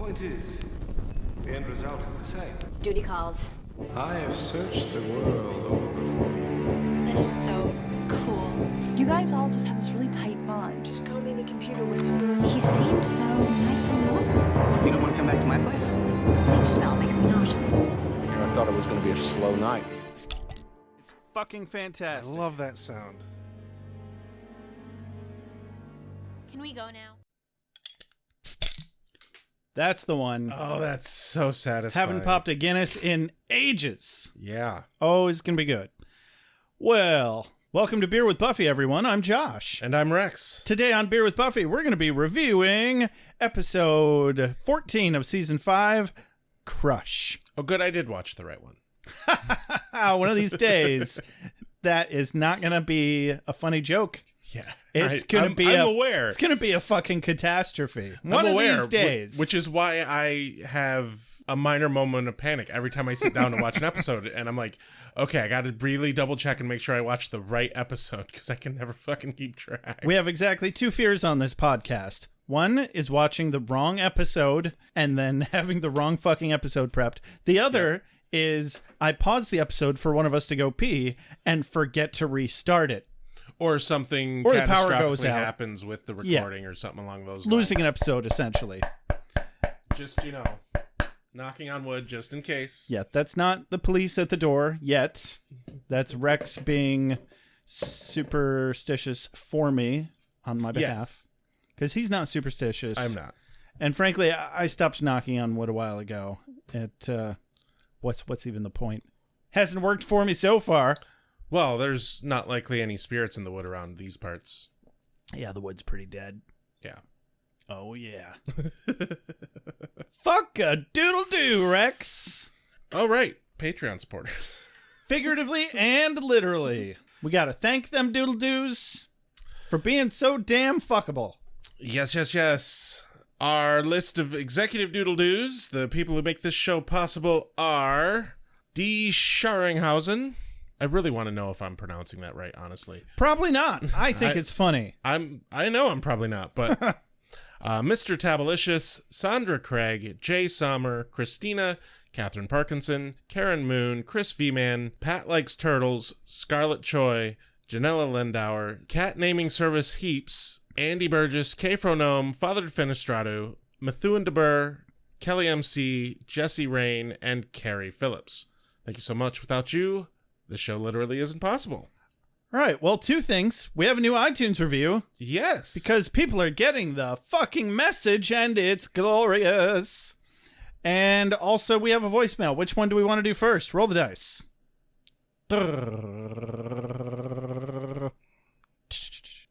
point is, the end result is the same. Duty calls. I have searched the world over for you. That is so cool. You guys all just have this really tight bond. Just call me the computer whisperer. He seemed so nice and warm. You don't want to come back to my place? The bleach smell makes me nauseous. I thought it was going to be a slow night. It's fucking fantastic. I love that sound. Can we go now? That's the one. Oh, that's so satisfying. Haven't popped a Guinness in ages. Yeah. Oh, it's going to be good. Well, welcome to Beer with Buffy, everyone. I'm Josh. And I'm Rex. Today on Beer with Buffy, we're going to be reviewing episode 14 of season 5, Crush. Oh, good. I did watch the right one. One of these days, that is not going to be a funny joke. Yeah. It's going to be I'm aware. It's going to be a fucking catastrophe. I'm aware, of these days. Which is why I have a minor moment of panic every time I sit down to watch an episode. And I'm like, okay, I got to really double check and make sure I watch the right episode because I can never fucking keep track. We have exactly two fears on this podcast. One is watching the wrong episode and then having the wrong fucking episode prepped. The other is I pause the episode for one of us to go pee and forget to restart it. Or something Or the power goes catastrophically out. happens with the recording or something along those lines. Losing an episode, essentially. Just, knocking on wood just in case. Yeah, that's not the police at the door yet. That's Rex being superstitious for me on my behalf. Because he's not superstitious. I'm not. And frankly, I stopped knocking on wood a while ago. What's even the point? Hasn't worked for me so far. Well, there's not likely any spirits in the wood around these parts. Yeah, the wood's pretty dead. Yeah. Oh, yeah. Fuck a doodle-doo, Rex. Oh, right. Patreon supporters. Figuratively and literally. We gotta thank them doodle-doos for being so damn fuckable. Yes. Our list of executive doodle-doos, the people who make this show possible, are D. Scharinghausen. I really want to know if I'm pronouncing that right, honestly. Probably not. I think it's funny. I know I'm probably not, but Mr. Tabalicious, Sandra Craig, Jay Sommer, Christina, Catherine Parkinson, Karen Moon, Chris V-Man, Pat Likes Turtles, Scarlett Choi, Janella Lindauer, Cat Naming Service Heaps, Andy Burgess, K. Fronome, Father Fenestrado, Methuen DeBurr, Kelly MC, Jesse Rain, and Carrie Phillips. Thank you so much. Without you, the show literally isn't possible. All right, well, two things. We have a new iTunes review. Yes. Because people are getting the fucking message, and it's glorious. And also, we have a voicemail. Which one do we want to do first? Roll the dice. What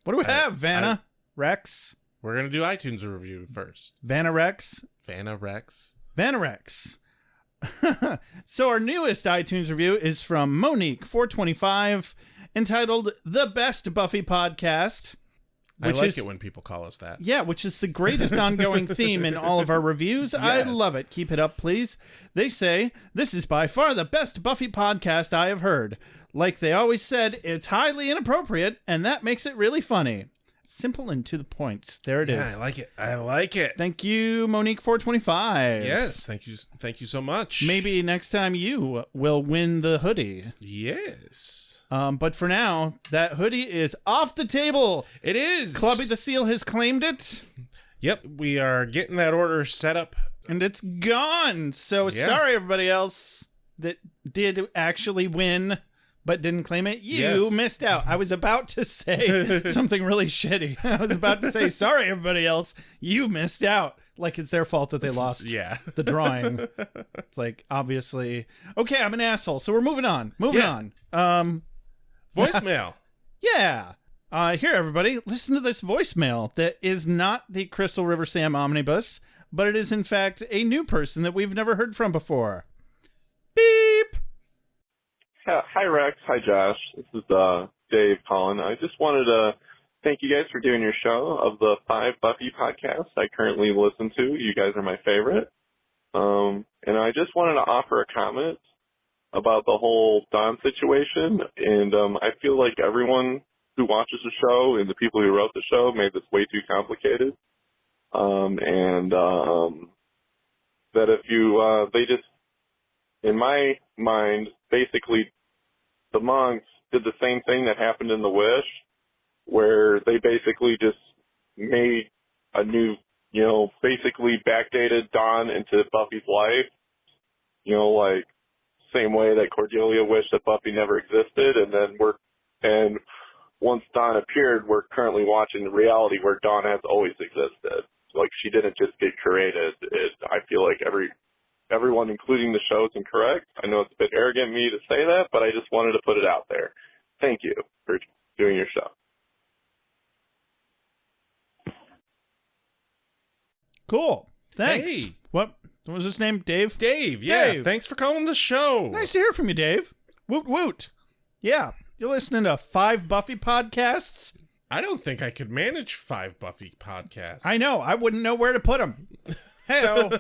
do we have, Vanna? Rex? We're going to do iTunes review first. Vanna Rex? Vanna Rex. Vanna Rex. So our newest iTunes review is from Monique425, entitled The Best Buffy Podcast. I like it when people call us that. Yeah, which is the greatest ongoing theme in all of our reviews. Yes. I love it. Keep it up, please. They say, this is by far the best Buffy podcast I have heard. Like they always said, it's highly inappropriate, and that makes it really funny. Simple and to the point. There it is. Yeah, I like it. Thank you, Monique425. Yes, thank you so much. Maybe next time you will win the hoodie. Yes. But for now, that hoodie is off the table. It is. Clubby the Seal has claimed it. Yep, we are getting that order set up. And it's gone. So sorry, everybody else that did actually win but didn't claim it. You missed out. I was about to say something really shitty. I was about to say, sorry, everybody else. You missed out. Like it's their fault that they lost the drawing. It's like, obviously. Okay, I'm an asshole. So we're moving on. Moving on. Voicemail. Yeah. Here, everybody. Listen to this voicemail that is not the Crystal River Sam omnibus, but it is, in fact, a new person that we've never heard from before. Beep. Hi, Rex. Hi, Josh. This is Dave calling. I just wanted to thank you guys for doing your show. Of the 5 Buffy podcasts I currently listen to, you guys are my favorite. And I just wanted to offer a comment about the whole Dawn situation. And I feel like everyone who watches the show and the people who wrote the show made this way too complicated. that if you, they just, in my mind, basically the monks did the same thing that happened in The Wish, where they basically just made a new, basically backdated Dawn into Buffy's life, like same way that Cordelia wished that Buffy never existed, and once Dawn appeared, we're currently watching the reality where Dawn has always existed. Like, she didn't just get created. I feel like everyone, including the show, is incorrect. I know it's a bit arrogant of me to say that, but I just wanted to put it out there. Thank you for doing your show. Cool. Thanks. Hey. What was his name? Dave? Dave, yeah. Dave. Thanks for calling the show. Nice to hear from you, Dave. Woot woot. Yeah. You're listening to 5 Buffy podcasts? I don't think I could manage 5 Buffy podcasts. I know. I wouldn't know where to put them. Hey-o.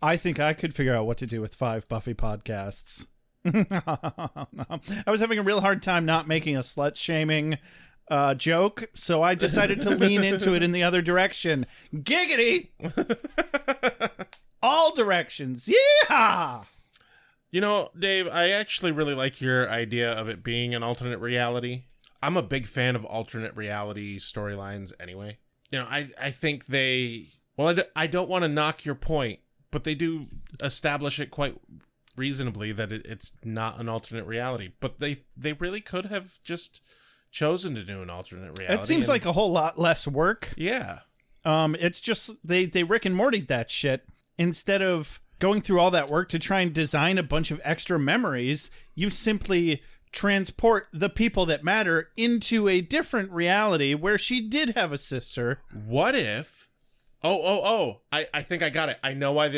I think I could figure out what to do with 5 Buffy podcasts. I was having a real hard time not making a slut-shaming joke, so I decided to lean into it in the other direction. Giggity! All directions. Yeah! Dave, I actually really like your idea of it being an alternate reality. I'm a big fan of alternate reality storylines anyway. I think I don't want to knock your point, but they do establish it quite reasonably that it's not an alternate reality. But they really could have just chosen to do an alternate reality. It seems like a whole lot less work. Yeah. It's just they Rick and Morty'd that shit. Instead of going through all that work to try and design a bunch of extra memories, you simply transport the people that matter into a different reality where she did have a sister. What if? I think I got it. I know why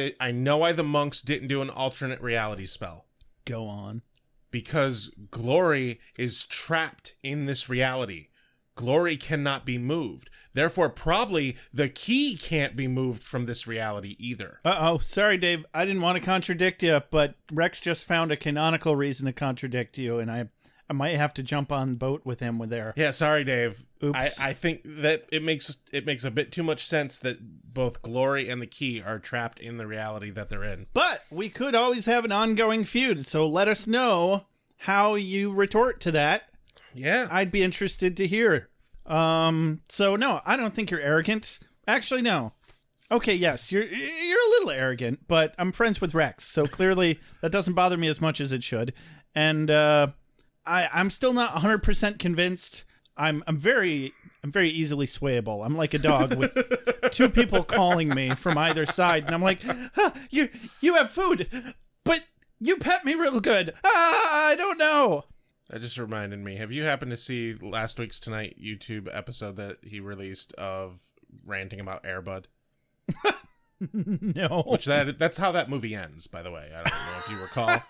the monks didn't do an alternate reality spell. Go on. Because Glory is trapped in this reality. Glory cannot be moved. Therefore, probably the key can't be moved from this reality either. Uh-oh. Sorry, Dave. I didn't want to contradict you, but Rex just found a canonical reason to contradict you, and I might have to jump on boat with him with there. Yeah, sorry, Dave. Oops. I think that it makes a bit too much sense that both Glory and the key are trapped in the reality that they're in. But we could always have an ongoing feud, so let us know how you retort to that. Yeah. I'd be interested to hear. So no, I don't think you're arrogant. Actually, no. Okay, yes, you're a little arrogant, but I'm friends with Rex, so clearly that doesn't bother me as much as it should. And I'm still not 100% convinced. I'm very easily swayable. I'm like a dog with 2 people calling me from either side, and I'm like, you have food, but you pet me real good. I don't know. That just reminded me. Have you happened to see last week's Tonight YouTube episode that he released of ranting about Air Bud? No. Which that's how that movie ends, by the way. I don't know if you recall.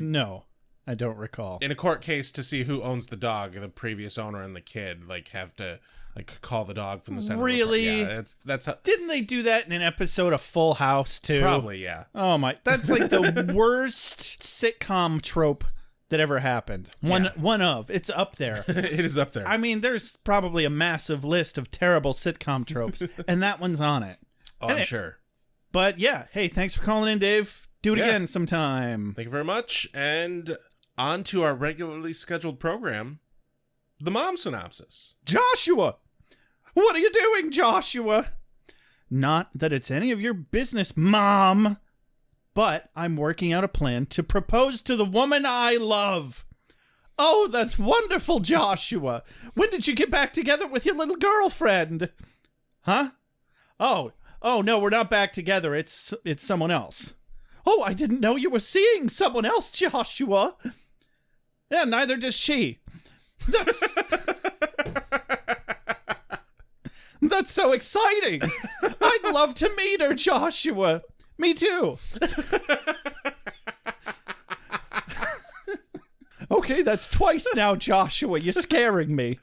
No, I don't recall. In a court case to see who owns the dog, the previous owner and the kid have to call the dog from the center. Really? Yeah, that's how. Didn't they do that in an episode of Full House too? Probably, yeah. Oh my, that's like the worst sitcom trope that ever happened. One of. It's up there. It is up there. I mean, there's probably a massive list of terrible sitcom tropes, and that one's on it. Oh, I'm sure. But yeah, hey, thanks for calling in, Dave. Do it again sometime. Thank you very much. And on to our regularly scheduled program, the Mom Synopsis. Joshua! What are you doing, Joshua? Not that it's any of your business, Mom. But I'm working out a plan to propose to the woman I love. Oh, that's wonderful, Joshua. When did you get back together with your little girlfriend? Huh? Oh, no, we're not back together. It's someone else. Oh, I didn't know you were seeing someone else, Joshua. Yeah, neither does she. That's so exciting. I'd love to meet her, Joshua. Me too. Okay, that's twice now, Joshua. You're scaring me.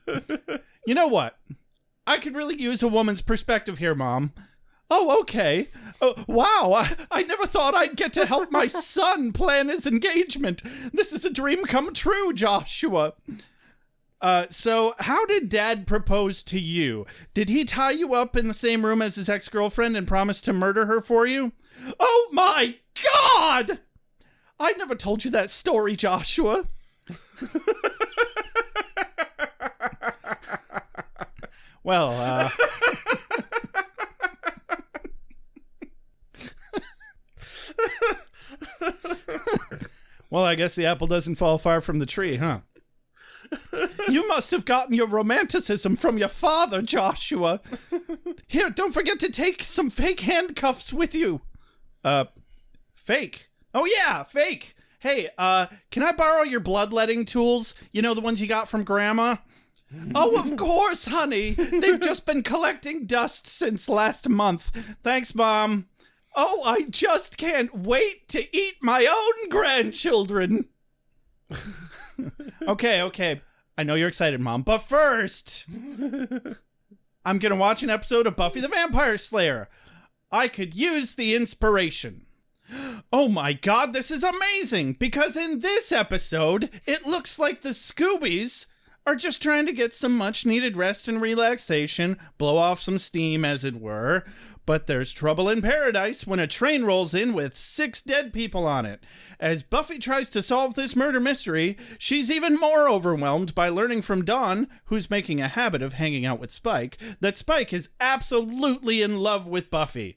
You know what? I could really use a woman's perspective here, Mom. Oh, okay. Wow, I never thought I'd get to help my son plan his engagement. This is a dream come true, Joshua. So how did Dad propose to you? Did he tie you up in the same room as his ex-girlfriend and promise to murder her for you? Oh my God! I never told you that story, Joshua. Well, well, I guess the apple doesn't fall far from the tree, huh? You must have gotten your romanticism from your father, Joshua. Here, don't forget to take some fake handcuffs with you. Fake? Oh yeah, fake. Hey, can I borrow your bloodletting tools? You know, the ones you got from Grandma? Oh, of course, honey. They've just been collecting dust since last month. Thanks, Mom. Oh, I just can't wait to eat my own grandchildren. Okay. I know you're excited, Mom. But first, I'm going to watch an episode of Buffy the Vampire Slayer. I could use the inspiration. Oh my God, this is amazing. Because in this episode, it looks like the Scoobies are just trying to get some much needed rest and relaxation, blow off some steam, as it were. But there's trouble in paradise when a train rolls in with 6 dead people on it. As Buffy tries to solve this murder mystery, she's even more overwhelmed by learning from Dawn, who's making a habit of hanging out with Spike, that Spike is absolutely in love with Buffy.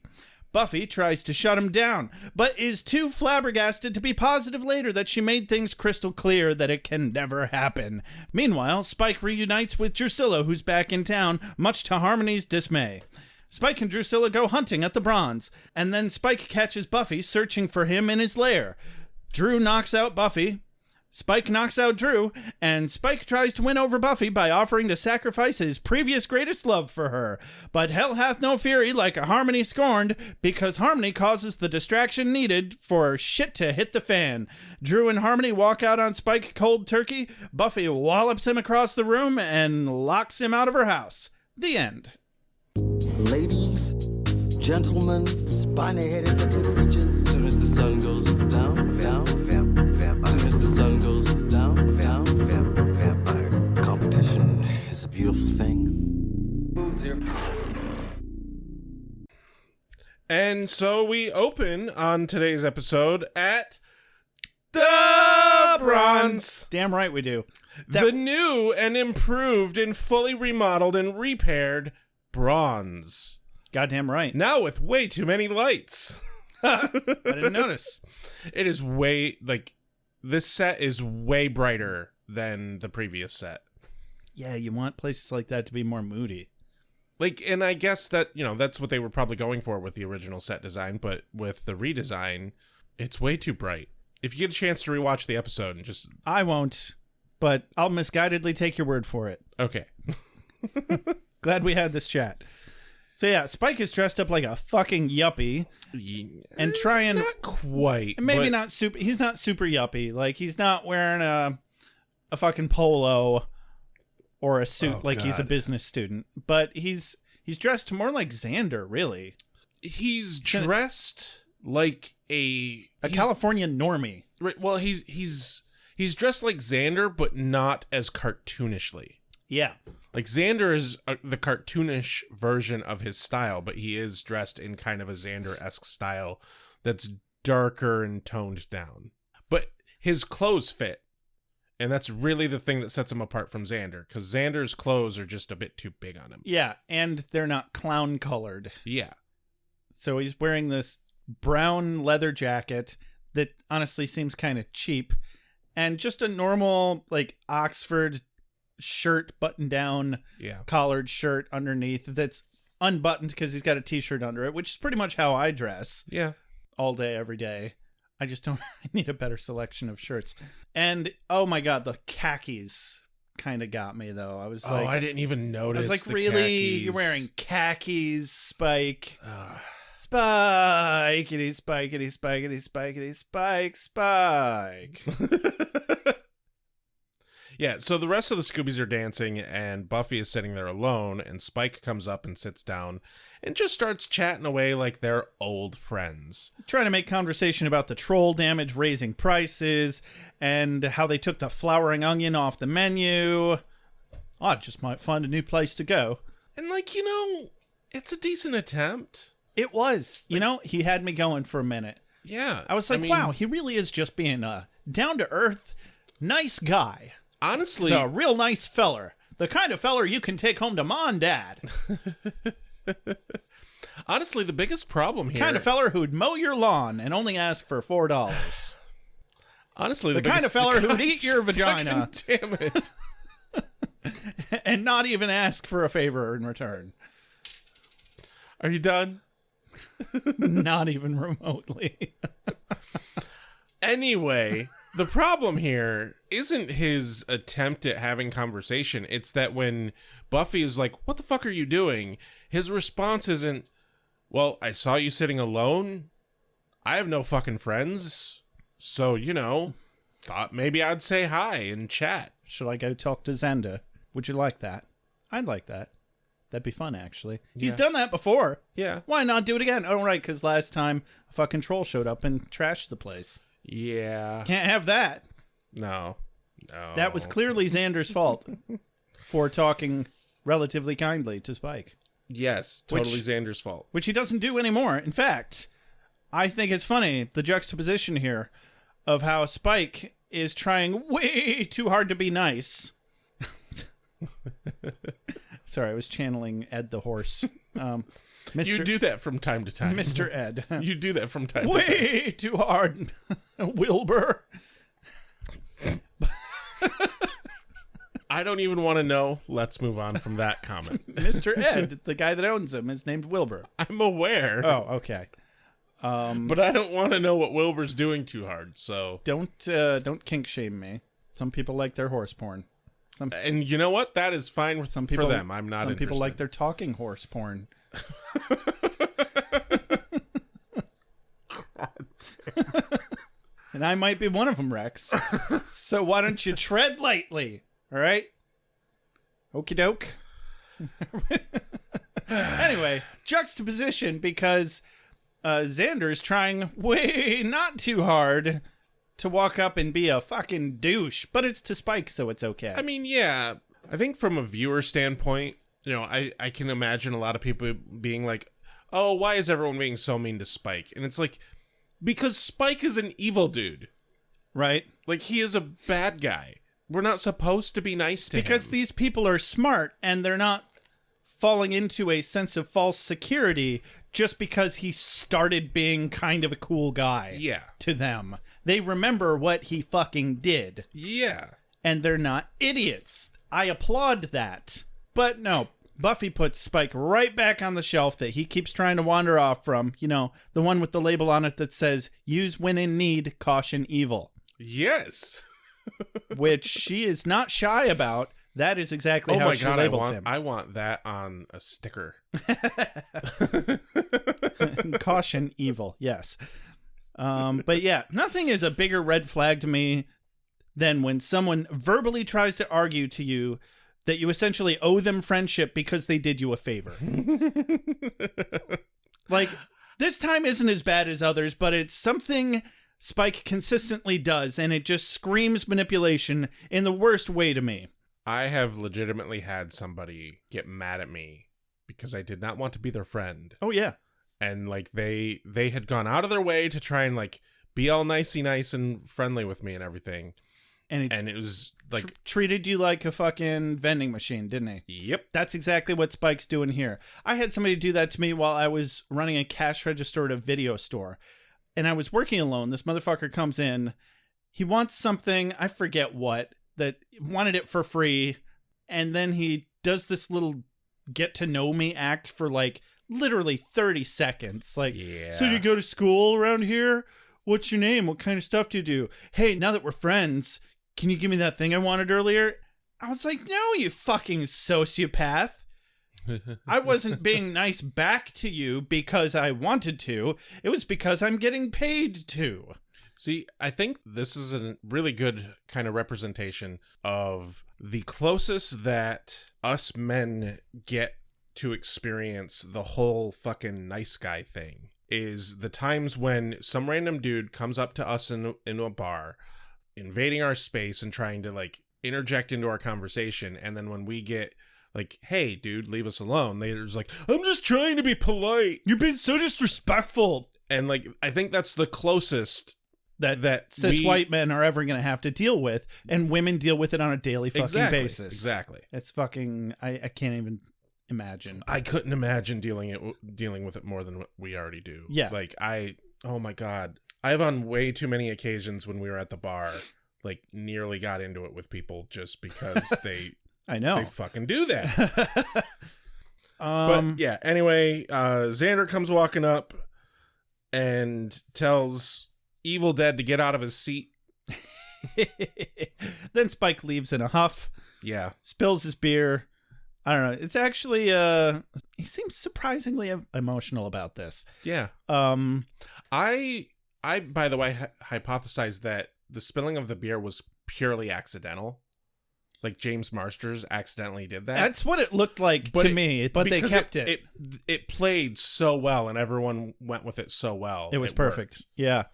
Buffy tries to shut him down, but is too flabbergasted to be positive later that she made things crystal clear that it can never happen. Meanwhile, Spike reunites with Drusilla, who's back in town, much to Harmony's dismay. Spike and Drusilla go hunting at the Bronze, and then Spike catches Buffy searching for him in his lair. Drew knocks out Buffy, Spike knocks out Drew, and Spike tries to win over Buffy by offering to sacrifice his previous greatest love for her. But hell hath no fury like a Harmony scorned, because Harmony causes the distraction needed for shit to hit the fan. Drew and Harmony walk out on Spike cold turkey, Buffy wallops him across the room and locks him out of her house. The end. Ladies, gentlemen, spiny-headed looking creatures. Soon as the sun goes down, soon as the sun goes down, vampire. Competition is a beautiful thing. Moves here. And so we open on today's episode at the Bronze. Damn right we do. The new and improved and fully remodeled and repaired Bronze. Goddamn right. Now with way too many lights. I didn't notice. It is way, like, this set is way brighter than the previous set. Yeah, you want places like that to be more moody. Like, and I guess that, you know, that's what they were probably going for with the original set design, but with the redesign, it's way too bright. If you get a chance to rewatch the episode and just... I won't, but I'll misguidedly take your word for it. Okay. Glad we had this chat. So yeah, Spike is dressed up like a fucking yuppie and trying... Not quite. Maybe but... not super... He's not super yuppie. Like, he's not wearing a fucking polo or a suit he's a business student. But he's dressed more like Xander, really. He's dressed like a California normie. Right. Well, he's dressed like Xander, but not as cartoonishly. Yeah. Like, Xander is the cartoonish version of his style, but he is dressed in kind of a Xander-esque style that's darker and toned down. But his clothes fit, and that's really the thing that sets him apart from Xander, because Xander's clothes are just a bit too big on him. Yeah, and they're not clown-colored. Yeah. So he's wearing this brown leather jacket that honestly seems kind of cheap, and just a normal, like, Oxford shirt, button down, collared shirt underneath that's unbuttoned because he's got a t-shirt under it, which is pretty much how I dress. Yeah. All day, every day. I just don't... I need a better selection of shirts. And, oh my God, the khakis kind of got me, though. I was like... I didn't even notice. I was like, the really? khakis. You're wearing khakis, Spike? Spikety, spikety, spikety, spikety, spike. Yeah, so the rest of the Scoobies are dancing, and Buffy is sitting there alone, and Spike comes up and sits down and just starts chatting away like they're old friends. Trying to make conversation about the troll damage raising prices, and how they took the flowering onion off the menu. I just might find a new place to go. And, like, you know, it's a decent attempt. It was. You know, he had me going for a minute. Yeah. I was like, wow, he really is just being a down-to-earth, nice guy. Honestly. He's a real nice feller. The kind of feller you can take home to Mom and Dad. Honestly, the biggest problem here... The kind of feller who'd mow your lawn and only ask for $4. Honestly, the kind of feller who'd eat your vagina. Damn it. And not even ask for a favor in return. Are you done? Not even remotely. Anyway, the problem here isn't his attempt at having conversation. It's that when Buffy is like, what the fuck are you doing? His response isn't, well, I saw you sitting alone. I have no fucking friends. So, you know, thought maybe I'd say hi and chat. Should I go talk to Xander? Would you like that? I'd like that. That'd be fun, actually. He's done that before. Yeah. Why not do it again? Oh, right, because last time a fucking troll showed up and trashed the place. Yeah. Can't have that. No. That was clearly Xander's fault for talking relatively kindly to Spike. Yes, totally Xander's fault. Which he doesn't do anymore. In fact, I think it's funny, the juxtaposition here of how Spike is trying way too hard to be nice. Sorry, I was channeling Ed the horse. You do that from time to time. Mr. Ed. You do that from time to time. Way too hard, Wilbur. I don't even want to know. Let's move on from that comment. Mr. Ed, the guy that owns him, is named Wilbur. I'm aware. Oh, okay. But I don't want to know what Wilbur's doing too hard, so... Don't kink shame me. Some people like their horse porn. And you know what? That is fine with some people, for them. I'm not Some interested. people like their talking horse porn. And I might be one of them, Rex. So why don't you tread lightly? All right? Okie doke. Anyway, juxtaposition, because Xander's trying way not too hard to walk up and be a fucking douche, but it's to Spike, so it's okay. I mean, yeah. I think from a viewer standpoint, you know, I can imagine a lot of people being like, oh, why is everyone being so mean to Spike? And it's like, because Spike is an evil dude. Right? Like, he is a bad guy. We're not supposed to be nice to him. Because these people are smart, and they're not falling into a sense of false security just because he started being kind of a cool guy to them. They remember what he fucking did. Yeah. And they're not idiots. I applaud that. But no, Buffy puts Spike right back on the shelf that he keeps trying to wander off from. You know, the one with the label on it that says, use when in need, caution evil. Yes. Which she is not shy about. That is exactly how she labels him. I want that on a sticker. Caution evil, yes. But yeah, nothing is a bigger red flag to me than when someone verbally tries to argue to you that you essentially owe them friendship because they did you a favor. Like, this time isn't as bad as others, but it's something Spike consistently does, and it just screams manipulation in the worst way to me. I have legitimately had somebody get mad at me because I did not want to be their friend. Oh, yeah. And, like, they had gone out of their way to try and, like, be all nicey nice and friendly with me and everything. And it was, like... treated you like a fucking vending machine, didn't he? Yep. That's exactly what Spike's doing here. I had somebody do that to me while I was running a cash register at a video store. And I was working alone. This motherfucker comes in. He wants something, I forget what, that wanted it for free. And then he does this little get to know me act for like literally 30 seconds. Like, so you go to school around here? What's your name? What kind of stuff do you do? Hey, now that we're friends, can you give me that thing I wanted earlier? I was like, no, you fucking sociopath. I wasn't being nice back to you because I wanted to. It was because I'm getting paid to. See, I think this is a really good kind of representation of the closest that us men get to experience the whole fucking nice guy thing is the times when some random dude comes up to us in a bar, invading our space and trying to, like, interject into our conversation, and then when we get like, hey, dude, leave us alone, they're just like, I'm just trying to be polite. You've been so disrespectful. And like, I think that's the closest that cis white men are ever going to have to deal with, and women deal with it on a daily fucking basis. Exactly. It's fucking, I can't even imagine. I couldn't imagine dealing with it more than what we already do. Yeah. Like oh my God. I've on way too many occasions when we were at the bar, like nearly got into it with people just because they fucking do that. But yeah, anyway, Xander comes walking up and tells Evil Dead to get out of his seat. Then Spike leaves in a huff. Yeah. Spills his beer. I don't know. It's actually, he seems surprisingly emotional about this. Yeah. I by the way, hypothesized that the spilling of the beer was purely accidental. Like James Marsters accidentally did that. That's what it looked like to me, but they kept it. It played so well, and everyone went with it so well. It was perfect. Worked. Yeah,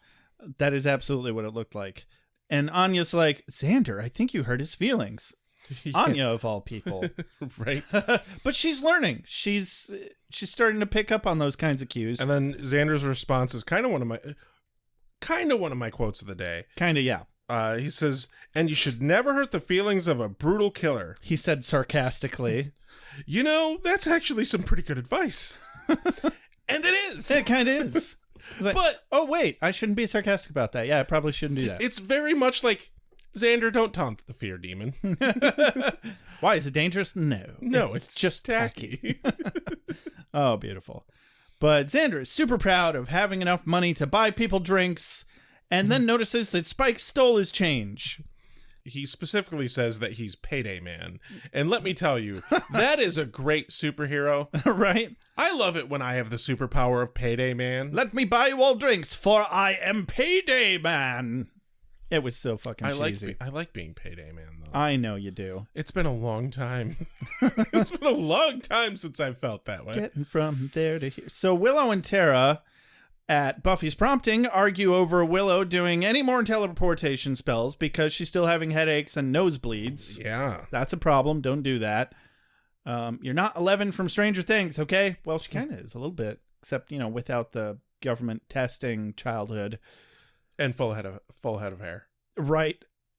that is absolutely what it looked like. And Anya's like, Xander, I think you hurt his feelings. Yeah. Anya of all people, right? But she's learning. She's starting to pick up on those kinds of cues. And then Xander's response is kind of one of my quotes of the day. Kind of, yeah. He says, and you should never hurt the feelings of a brutal killer. He said sarcastically. You know, that's actually some pretty good advice. And it is. It kind of is. Like, but, oh, wait, I shouldn't be sarcastic about that. Yeah, I probably shouldn't do that. It's very much like, Xander, don't taunt the fear demon. Why? Is it dangerous? No, it's just tacky. Oh, beautiful. But Xander is super proud of having enough money to buy people drinks, and then notices that Spike stole his change. He specifically says that he's Payday Man. And let me tell you, that is a great superhero. Right? I love it when I have the superpower of Payday Man. Let me buy you all drinks, for I am Payday Man. It was so fucking cheesy. I like being Payday Man, though. I know you do. It's been a long time. It's been a long time since I felt that way. Getting from there to here. So Willow and Tara, at Buffy's prompting, argue over Willow doing any more teleportation spells because she's still having headaches and nosebleeds. Yeah. That's a problem. Don't do that. You're not 11 from Stranger Things, okay? Well, she kind of is a little bit, except, without the government testing childhood. And full head of hair. Right.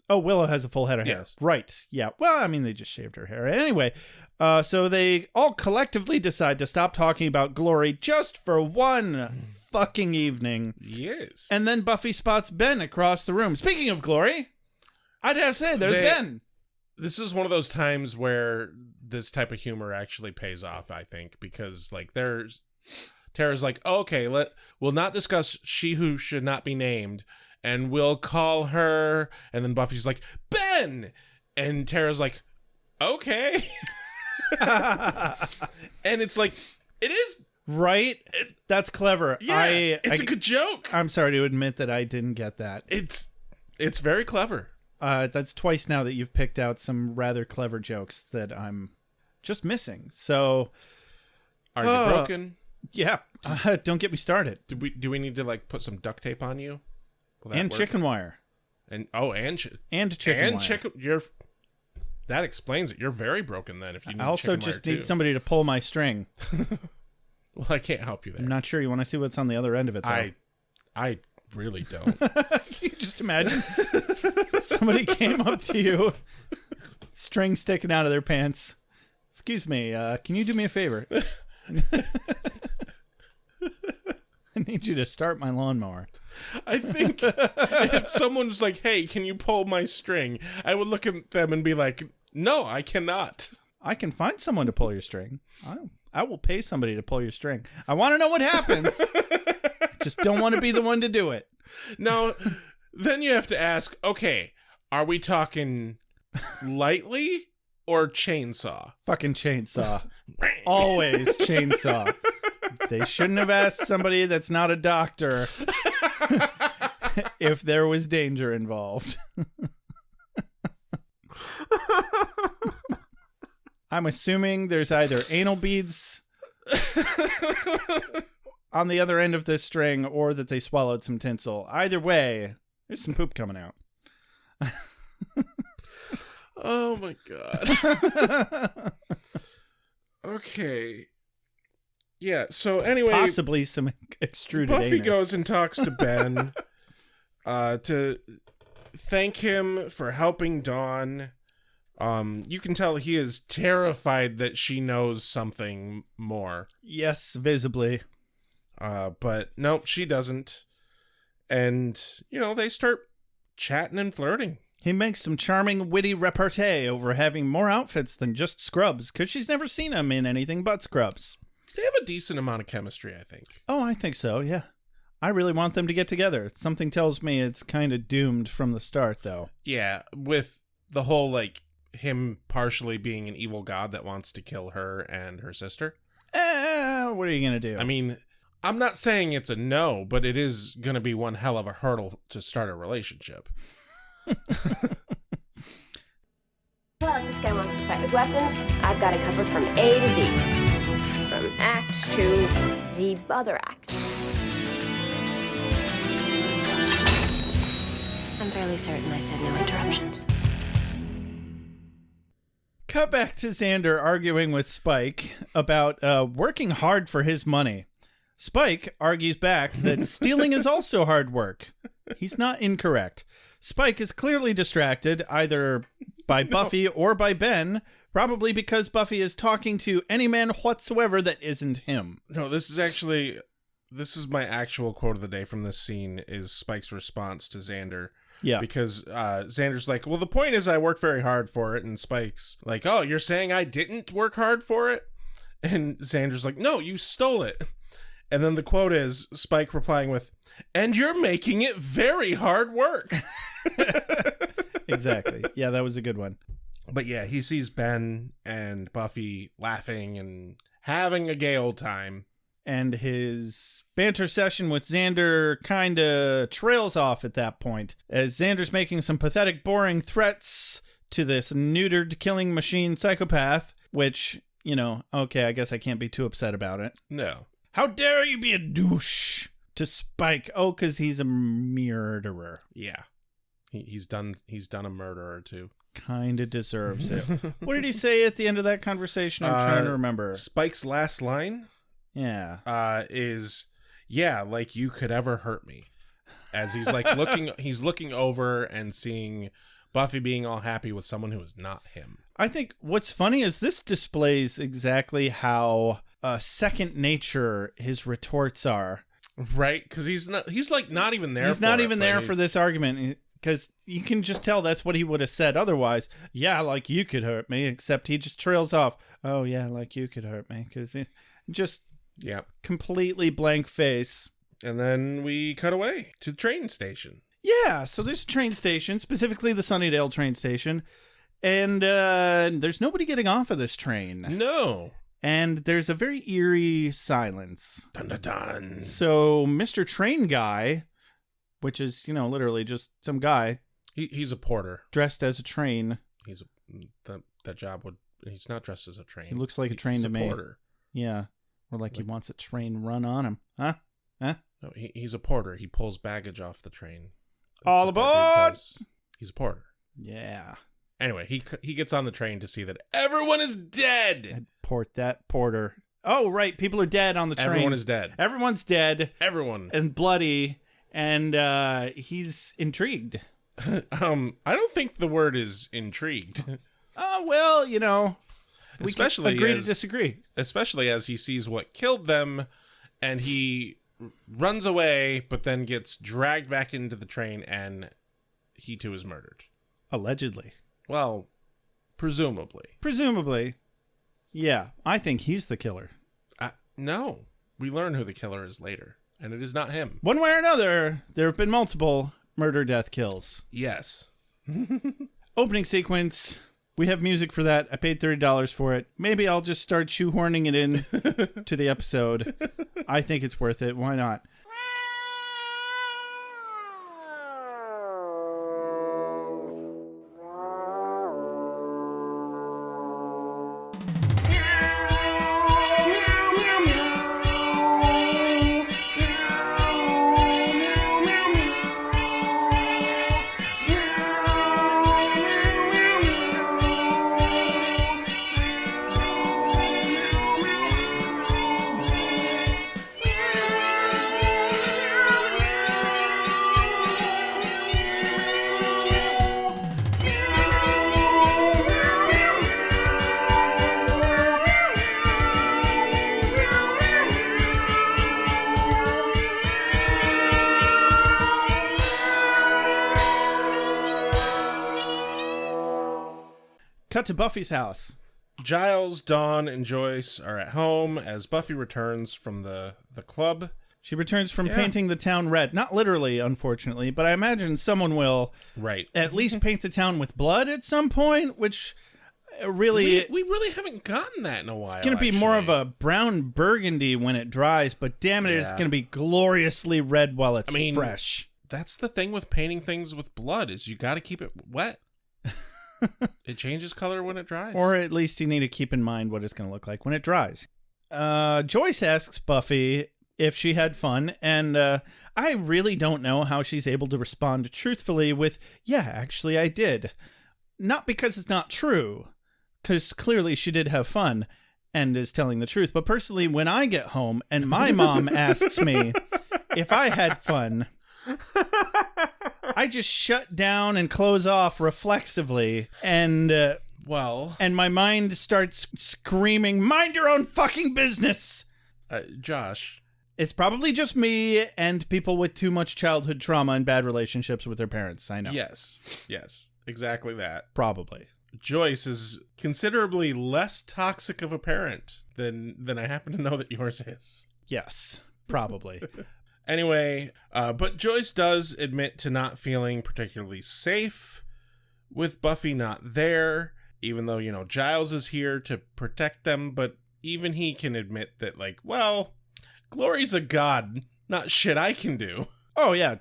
Oh, Willow has a full head of hair. Yes. Right. Yeah. Well, I mean, they just shaved her hair. Anyway, so they all collectively decide to stop talking about Glory just for one fucking evening. Yes. And then Buffy spots Ben across the room. Speaking of Glory, I'd have to say, there's Ben. This is one of those times where this type of humor actually pays off, I think, because, like, Tara's like, oh, okay, we'll not discuss she who should not be named, and we'll call her. And then Buffy's like, Ben! And Tara's like, okay. And it's like, it is. Right? That's clever. Yeah, it's a good joke. I'm sorry to admit that I didn't get that. It's very clever. That's twice now that you've picked out some rather clever jokes that I'm just missing. So, are you broken? Yeah, don't get me started. Do we need to like put some duct tape on you? And work? Chicken wire. And chicken wire. That explains it. You're very broken then. If you need I also just need somebody to pull my string. Well, I can't help you there. I'm not sure. You want to see what's on the other end of it, though? I really don't. Can you just imagine somebody came up to you, string sticking out of their pants. Excuse me, can you do me a favor? I need you to start my lawnmower. I think if someone's like, hey, can you pull my string? I would look at them and be like, no, I cannot. I can find someone to pull your string. I will pay somebody to pull your string. I want to know what happens. Just don't want to be the one to do it. Now, then you have to ask, okay, are we talking lightly or chainsaw? Fucking chainsaw. Always chainsaw. They shouldn't have asked somebody that's not a doctor if there was danger involved. I'm assuming there's either anal beads on the other end of this string or that they swallowed some tinsel. Either way, there's some poop coming out. Oh my god. Okay. Yeah, so anyway, Possibly some extruded Buffy anus. goes and talks to Ben to thank him for helping Dawn. You can tell he is terrified that she knows something more. Yes, visibly. But nope, she doesn't. And, they start chatting and flirting. He makes some charming, witty repartee over having more outfits than just scrubs, because she's never seen him in anything but scrubs. They have a decent amount of chemistry, I think. Oh, I think so, yeah. I really want them to get together. Something tells me it's kind of doomed from the start, though. Yeah, with the whole, him partially being an evil god that wants to kill her and her sister. What are you going to do? I mean, I'm not saying it's a no, but it is going to be one hell of a hurdle to start a relationship. Well, if this guy wants to fight with weapons, I've got it covered from A to Z. From axe to the other axe. I'm fairly certain I said no interruptions. Cut back to Xander arguing with Spike about working hard for his money. Spike argues back that stealing is also hard work. He's not incorrect. Spike is clearly distracted either by Buffy or by Ben, probably because Buffy is talking to any man whatsoever that isn't him. No, this is my actual quote of the day from this scene is Spike's response to Xander. Yeah. Because Xander's like, well, the point is I work very hard for it. And Spike's like, oh, you're saying I didn't work hard for it? And Xander's like, no, you stole it. And then the quote is Spike replying with, and you're making it very hard work. Exactly. Yeah, that was a good one. But yeah, he sees Ben and Buffy laughing and having a gay old time. And his banter session with Xander kind of trails off at that point, as Xander's making some pathetic, boring threats to this neutered killing machine psychopath, which, okay, I guess I can't be too upset about it. No. How dare you be a douche to Spike? Oh, because he's a murderer. Yeah. He's done a murder or two. Kind of deserves it. What did he say at the end of that conversation? I'm trying to remember. Spike's last line? Yeah. Is, yeah, like you could ever hurt me. As he's looking over and seeing Buffy being all happy with someone who is not him. I think what's funny is this displays exactly how second nature his retorts are. Right? Because he's not even there. He's not even there for this argument. Because you can just tell that's what he would have said otherwise. Yeah, like you could hurt me, except he just trails off. Oh, yeah, like you could hurt me. Because just completely blank face. And then we cut away to the train station. Yeah, so there's a train station, specifically the Sunnydale train station. And there's nobody getting off of this train. No. And there's a very eerie silence. Dun, dun, dun. So Mr. Train Guy, which is, literally just some guy. He's a porter. Dressed as a train. That job would... He's not dressed as a train. He looks like a train to me. He's a porter. Yeah. Or like he wants a train run on him. Huh? No, he's a porter. He pulls baggage off the train. All aboard! He's a porter. Yeah. Anyway, he gets on the train to see that everyone is dead. I'd port that porter. Oh, right. People are dead on the train. Everyone is dead. Everyone's dead. Everyone. And bloody. And he's intrigued. I don't think the word is intrigued. Oh, well, we especially can agree to disagree. Especially as he sees what killed them, and he runs away, but then gets dragged back into the train, and he too is murdered. Allegedly. Well, presumably. Presumably. Yeah, I think he's the killer. No, we learn who the killer is later, and it is not him. One way or another, there have been multiple murder-death kills. Yes. Opening sequence. We have music for that. I paid $30 for it. Maybe I'll just start shoehorning it in to the episode. I think it's worth it. Why not? cut to Buffy's house. Giles, Dawn, and Joyce are at home as Buffy returns from the club. She returns from painting the town red. Not literally, unfortunately, but I imagine someone will at least paint the town with blood at some point, which really... We really haven't gotten that in a while, It's going to be more of a brown burgundy when it dries, but damn it, it's going to be gloriously red while it's fresh. That's the thing with painting things with blood, is you got to keep it wet. It changes color when it dries. Or at least you need to keep in mind what it's going to look like when it dries. Joyce asks Buffy if she had fun, and I really don't know how she's able to respond truthfully with, yeah, actually I did. Not because it's not true, because clearly she did have fun and is telling the truth, but personally, when I get home and my mom asks me if I had fun, I just shut down and close off reflexively, and my mind starts screaming, mind your own fucking business! Josh... It's probably just me and people with too much childhood trauma and bad relationships with their parents. I know. Yes, exactly that. Probably. Joyce is considerably less toxic of a parent than I happen to know that yours is. Yes, probably. Anyway, but Joyce does admit to not feeling particularly safe with Buffy not there, even though, Giles is here to protect them, but even he can admit that, Glory's a god, not shit I can do. Oh, yeah.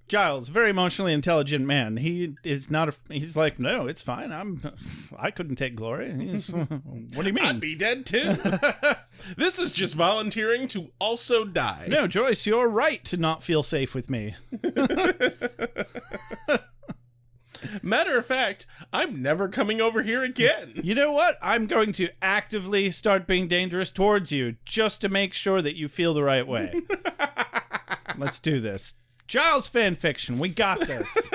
Giles, very emotionally intelligent man. He's like, no, it's fine. I couldn't take Glory. What do you mean? I'd be dead too. This is just volunteering to also die. No, Joyce, you're right to not feel safe with me. Matter of fact, I'm never coming over here again. You know what? I'm going to actively start being dangerous towards you just to make sure that you feel the right way. Let's do this. Giles fanfiction. We got this.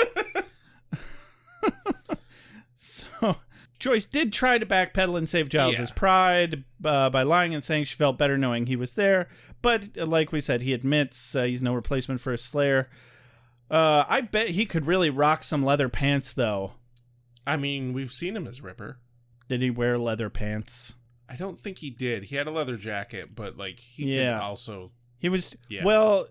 So, Joyce did try to backpedal and save Giles' pride by lying and saying she felt better knowing he was there. But like we said, he admits he's no replacement for a Slayer. I bet he could really rock some leather pants, though. I mean, we've seen him as Ripper. Did he wear leather pants? I don't think he did. He had a leather jacket, but, he can also... He was... Yeah. Well,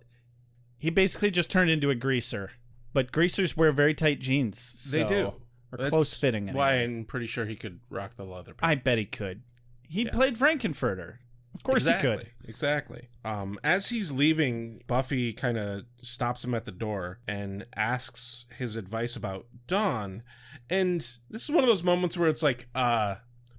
he basically just turned into a greaser. But greasers wear very tight jeans. So, they do. Or close-fitting. Anyway. Why I'm pretty sure he could rock the leather pants. I bet he could. He played Frankenfurter. Of course he could. Exactly. As he's leaving, Buffy kind of stops him at the door and asks his advice about Dawn. And this is one of those moments where it's like,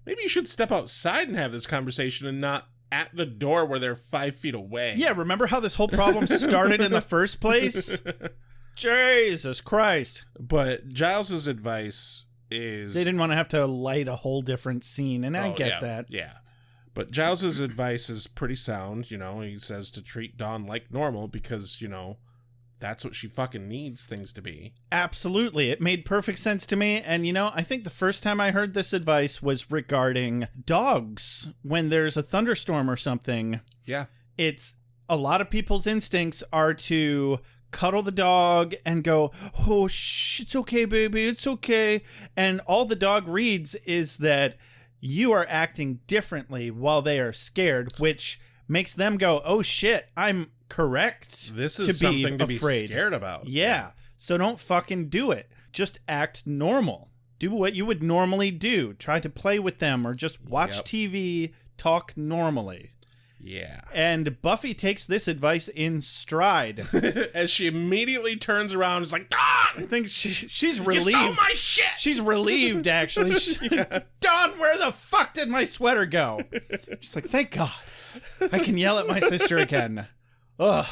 maybe you should step outside and have this conversation and not at the door where they're 5 feet away. Yeah, remember how this whole problem started in the first place? Jesus Christ. But Giles's advice is... They didn't want to have to light a whole different scene, and I get that. Yeah. But Giles's advice is pretty sound, he says to treat Dawn like normal because, that's what she fucking needs things to be. Absolutely. It made perfect sense to me. And, I think the first time I heard this advice was regarding dogs. When there's a thunderstorm or something. Yeah. It's a lot of people's instincts are to cuddle the dog and go, oh, it's okay, baby, it's okay. And all the dog reads is that you are acting differently while they are scared, which makes them go, oh shit, I'm correct. This is something to be scared about. Yeah. So don't fucking do it. Just act normal. Do what you would normally do. Try to play with them or just watch TV, talk normally. Yeah. And Buffy takes this advice in stride. As she immediately turns around and is like, Dawn! I think she's relieved. You stole my shit! She's relieved, actually. Dawn, where the fuck did my sweater go? She's like, thank God. I can yell at my sister again. Ugh.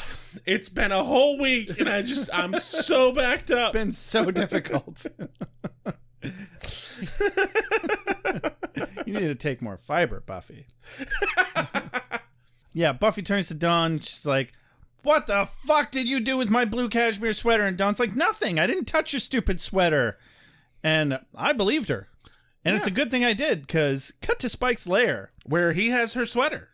It's been a whole week, and I'm so backed up. It's been so difficult. You need to take more fiber, Buffy. Yeah, Buffy turns to Dawn. She's like, what the fuck did you do with my blue cashmere sweater? And Dawn's like, nothing. I didn't touch your stupid sweater. And I believed her. And it's a good thing I did, because cut to Spike's lair. Where he has her sweater.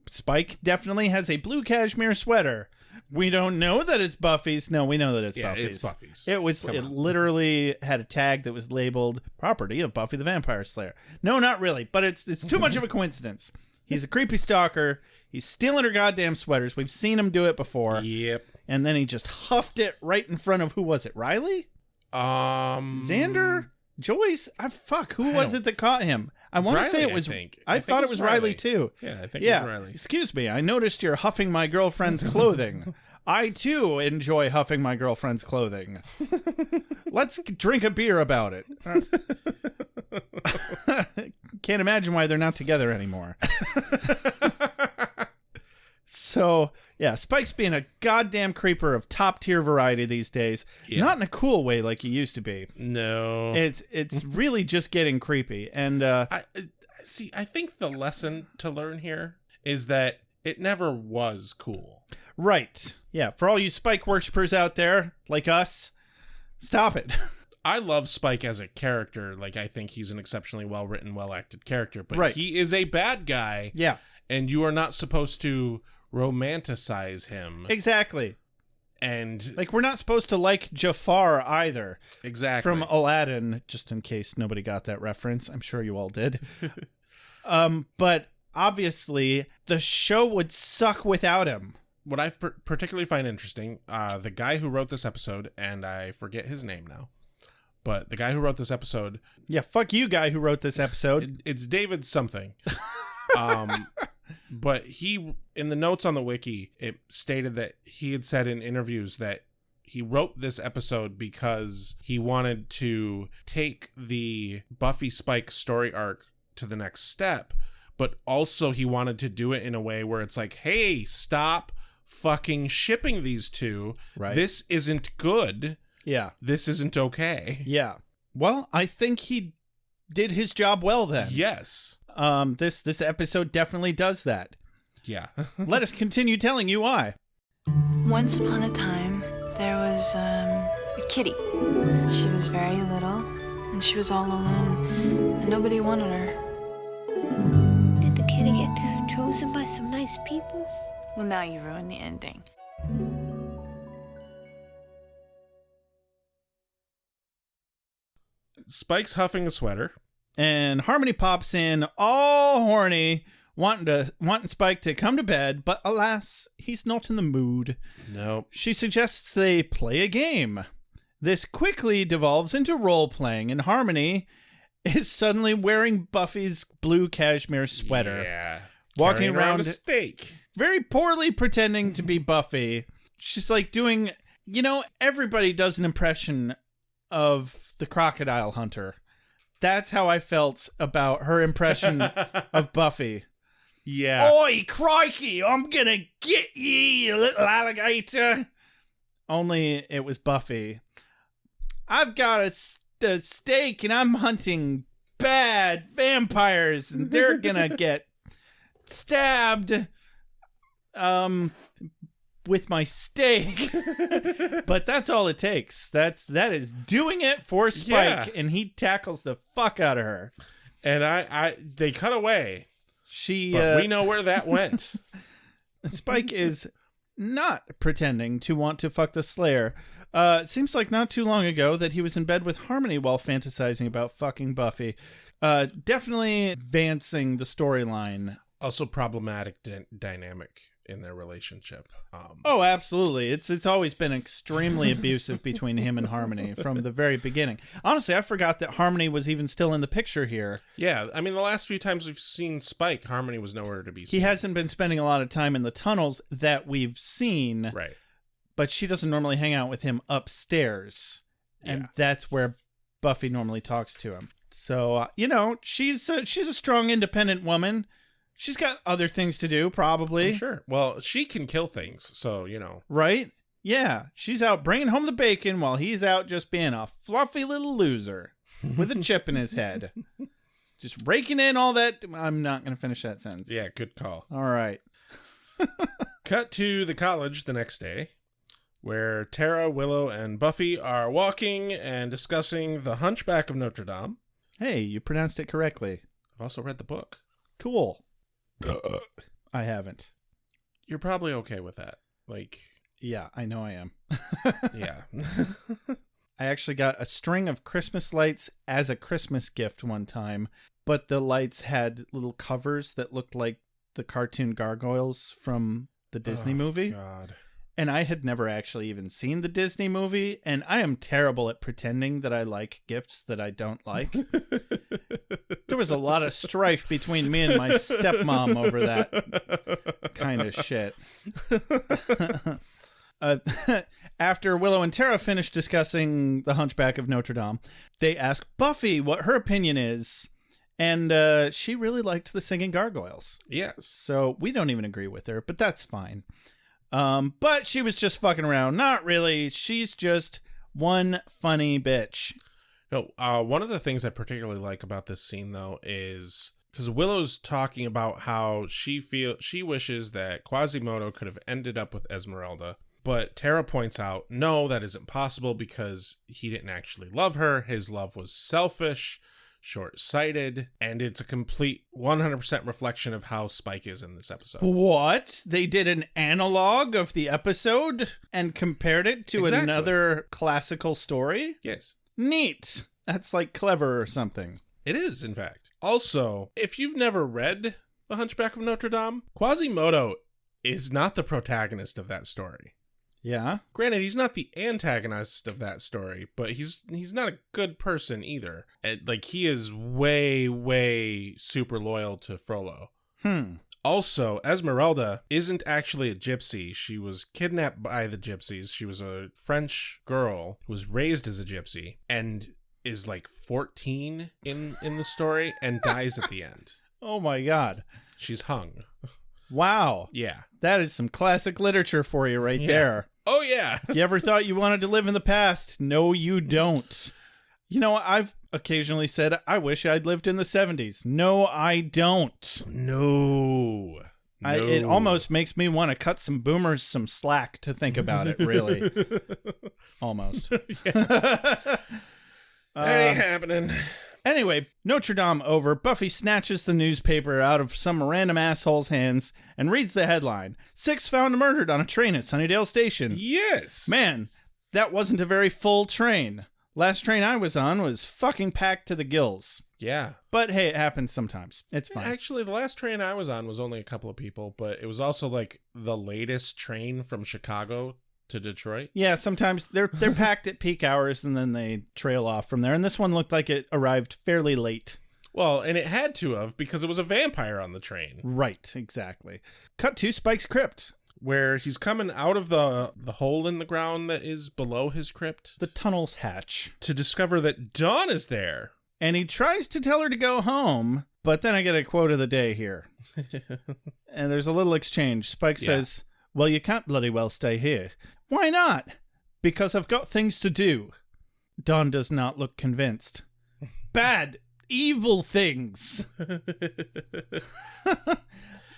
Spike definitely has a blue cashmere sweater. We don't know that it's Buffy's. No, we know that it's Yeah, Buffy's. it's Buffy's. It literally had a tag that was labeled property of Buffy the Vampire Slayer. No, not really, but it's too much of a coincidence. He's a creepy stalker. He's stealing her goddamn sweaters. We've seen him do it before. Yep. And then he just huffed it right in front of, who was it? Riley? Xander? Joyce? Who was it that caught him? I want to say it was. I thought it was Riley too. Yeah, I think it was Riley. Excuse me, I noticed you're huffing my girlfriend's clothing. I too enjoy huffing my girlfriend's clothing. Let's drink a beer about it. Can't imagine why they're not together anymore. So, yeah, Spike's being a goddamn creeper of top tier variety these days. Yeah. Not in a cool way like he used to be. No. It's really just getting creepy. And I think the lesson to learn here is that it never was cool. Right. Yeah, for all you Spike worshippers out there, like us, stop it. I love Spike as a character. Like, I think he's an exceptionally well-written, well-acted character. But right. He is a bad guy. Yeah. And you are not supposed to romanticize him. Exactly. And like, we're not supposed to like Jafar either. Exactly. From Aladdin, just in case nobody got that reference. I'm sure you all did. But obviously, the show would suck without him. What I particularly find interesting, the guy who wrote this episode, and I forget his name now, but the guy who wrote this episode... Yeah, fuck you, guy who wrote this episode. It's David something. But he, in the notes on the wiki, it stated that he had said in interviews that he wrote this episode because he wanted to take the Buffy Spike story arc to the next step, but also he wanted to do it in a way where it's like, hey, stop fucking shipping these two. Right. This isn't good. Yeah. This isn't okay. Yeah. Well, I think he did his job well then. Yes. This episode definitely does that. Yeah. Let us continue telling you why. Once upon a time, there was a kitty. She was very little, and she was all alone, and nobody wanted her. Did the kitty get chosen by some nice people? Well, now you ruined the ending. Spike's huffing a sweater. And Harmony pops in all horny, wanting Spike to come to bed, but alas, he's not in the mood. Nope. She suggests they play a game. This quickly devolves into role-playing, and Harmony is suddenly wearing Buffy's blue cashmere sweater. Yeah. Walking around a steak. Very poorly pretending to be Buffy. She's like doing, everybody does an impression of the crocodile hunter. That's how I felt about her impression of Buffy. Yeah. Oi, crikey, I'm gonna get ye, you little alligator. Only it was Buffy. I've got a steak and I'm hunting bad vampires and they're gonna get stabbed with my steak. But that's all it takes. That is doing it for Spike, and he tackles the fuck out of her. And they cut away. But we know where that went. Spike is not pretending to want to fuck the Slayer. It seems like not too long ago that he was in bed with Harmony while fantasizing about fucking Buffy. Definitely advancing the storyline. Also problematic dynamic in their relationship. Oh, absolutely. It's always been extremely abusive between him and Harmony from the very beginning. Honestly, I forgot that Harmony was even still in the picture here. Yeah, I mean, the last few times we've seen Spike, Harmony was nowhere to be seen. He hasn't been spending a lot of time in the tunnels that we've seen. Right. But she doesn't normally hang out with him upstairs. And that's where Buffy normally talks to him. So, she's a strong, independent woman. She's got other things to do, probably. Sure. Well, she can kill things, so, Right? Yeah. She's out bringing home the bacon while he's out just being a fluffy little loser with a chip in his head. Just raking in all that. I'm not going to finish that sentence. Yeah, good call. All right. Cut to the college the next day, where Tara, Willow, and Buffy are walking and discussing The Hunchback of Notre Dame. Hey, you pronounced it correctly. I've also read the book. Cool. I haven't. You're probably okay with that. Like, Yeah, I know I am. Yeah. I actually got a string of Christmas lights as a Christmas gift one time, but the lights had little covers that looked like the cartoon gargoyles from the Disney movie. God. And I had never actually even seen the Disney movie, and I am terrible at pretending that I like gifts that I don't like. There was a lot of strife between me and my stepmom over that kind of shit. After Willow and Tara finish discussing The Hunchback of Notre Dame, they ask Buffy what her opinion is, and she really liked the singing gargoyles. Yes. So we don't even agree with her, but that's fine. But she was just fucking around. Not really. She's just one funny bitch. No, one of the things I particularly like about this scene, though, is because Willow's talking about how she wishes that Quasimodo could have ended up with Esmeralda. But Tara points out, no, that isn't possible because he didn't actually love her. His love was selfish, short-sighted, and it's a complete 100% reflection of how Spike is in this episode. What? They did an analog of the episode and compared it to another classical story? Yes. Neat. That's like clever or something. It is, in fact. Also, if you've never read The Hunchback of Notre Dame, Quasimodo is not the protagonist of that story. Yeah. Granted, he's not the antagonist of that story, but he's not a good person either. Like, he is way, way super loyal to Frollo. Also, Esmeralda isn't actually a gypsy. She was kidnapped by the gypsies. She was a French girl who was raised as a gypsy and is like 14 in the story and dies at the end. Oh my God. She's hung. Wow. Yeah. That is some classic literature for you right there. Oh, yeah. If you ever thought you wanted to live in the past, no, you don't. You know, I've occasionally said, I wish I'd lived in the 70s. No, I don't. No. It almost makes me want to cut some boomers some slack to think about it, really. Almost. That ain't happening. Anyway, Notre Dame over, Buffy snatches the newspaper out of some random asshole's hands and reads the headline. 6 found murdered on a train at Sunnydale Station. Yes. Man, that wasn't a very full train. Last train I was on was fucking packed to the gills. Yeah. But hey, it happens sometimes. It's fine. Actually, the last train I was on was only a couple of people, but it was also like the latest train from Chicago to Detroit. Yeah, sometimes they're packed at peak hours and then they trail off from there. And this one looked like it arrived fairly late. Well, and it had to have because it was a vampire on the train. Right, exactly. Cut to Spike's crypt, where he's coming out of the hole in the ground that is below his crypt. The tunnel's hatch. To discover that Dawn is there. And he tries to tell her to go home, but then I get a quote of the day here. And there's a little exchange. Spike says, well, you can't bloody well stay here. Why not? Because I've got things to do. Dawn does not look convinced. Bad, evil things.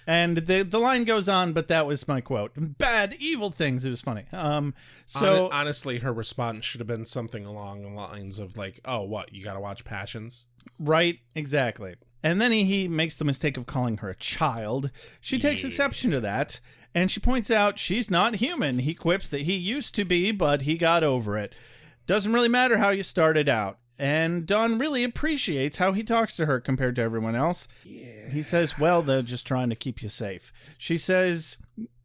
And the line goes on, but that was my quote. Bad, evil things. It was funny. So honestly, her response should have been something along the lines of like, oh, what? You got to watch Passions? Right, exactly. And then he makes the mistake of calling her a child. She takes exception to that. And she points out she's not human. He quips that he used to be, but he got over it. Doesn't really matter how you started out. And Dawn really appreciates how he talks to her compared to everyone else. Yeah. He says, well, they're just trying to keep you safe. She says,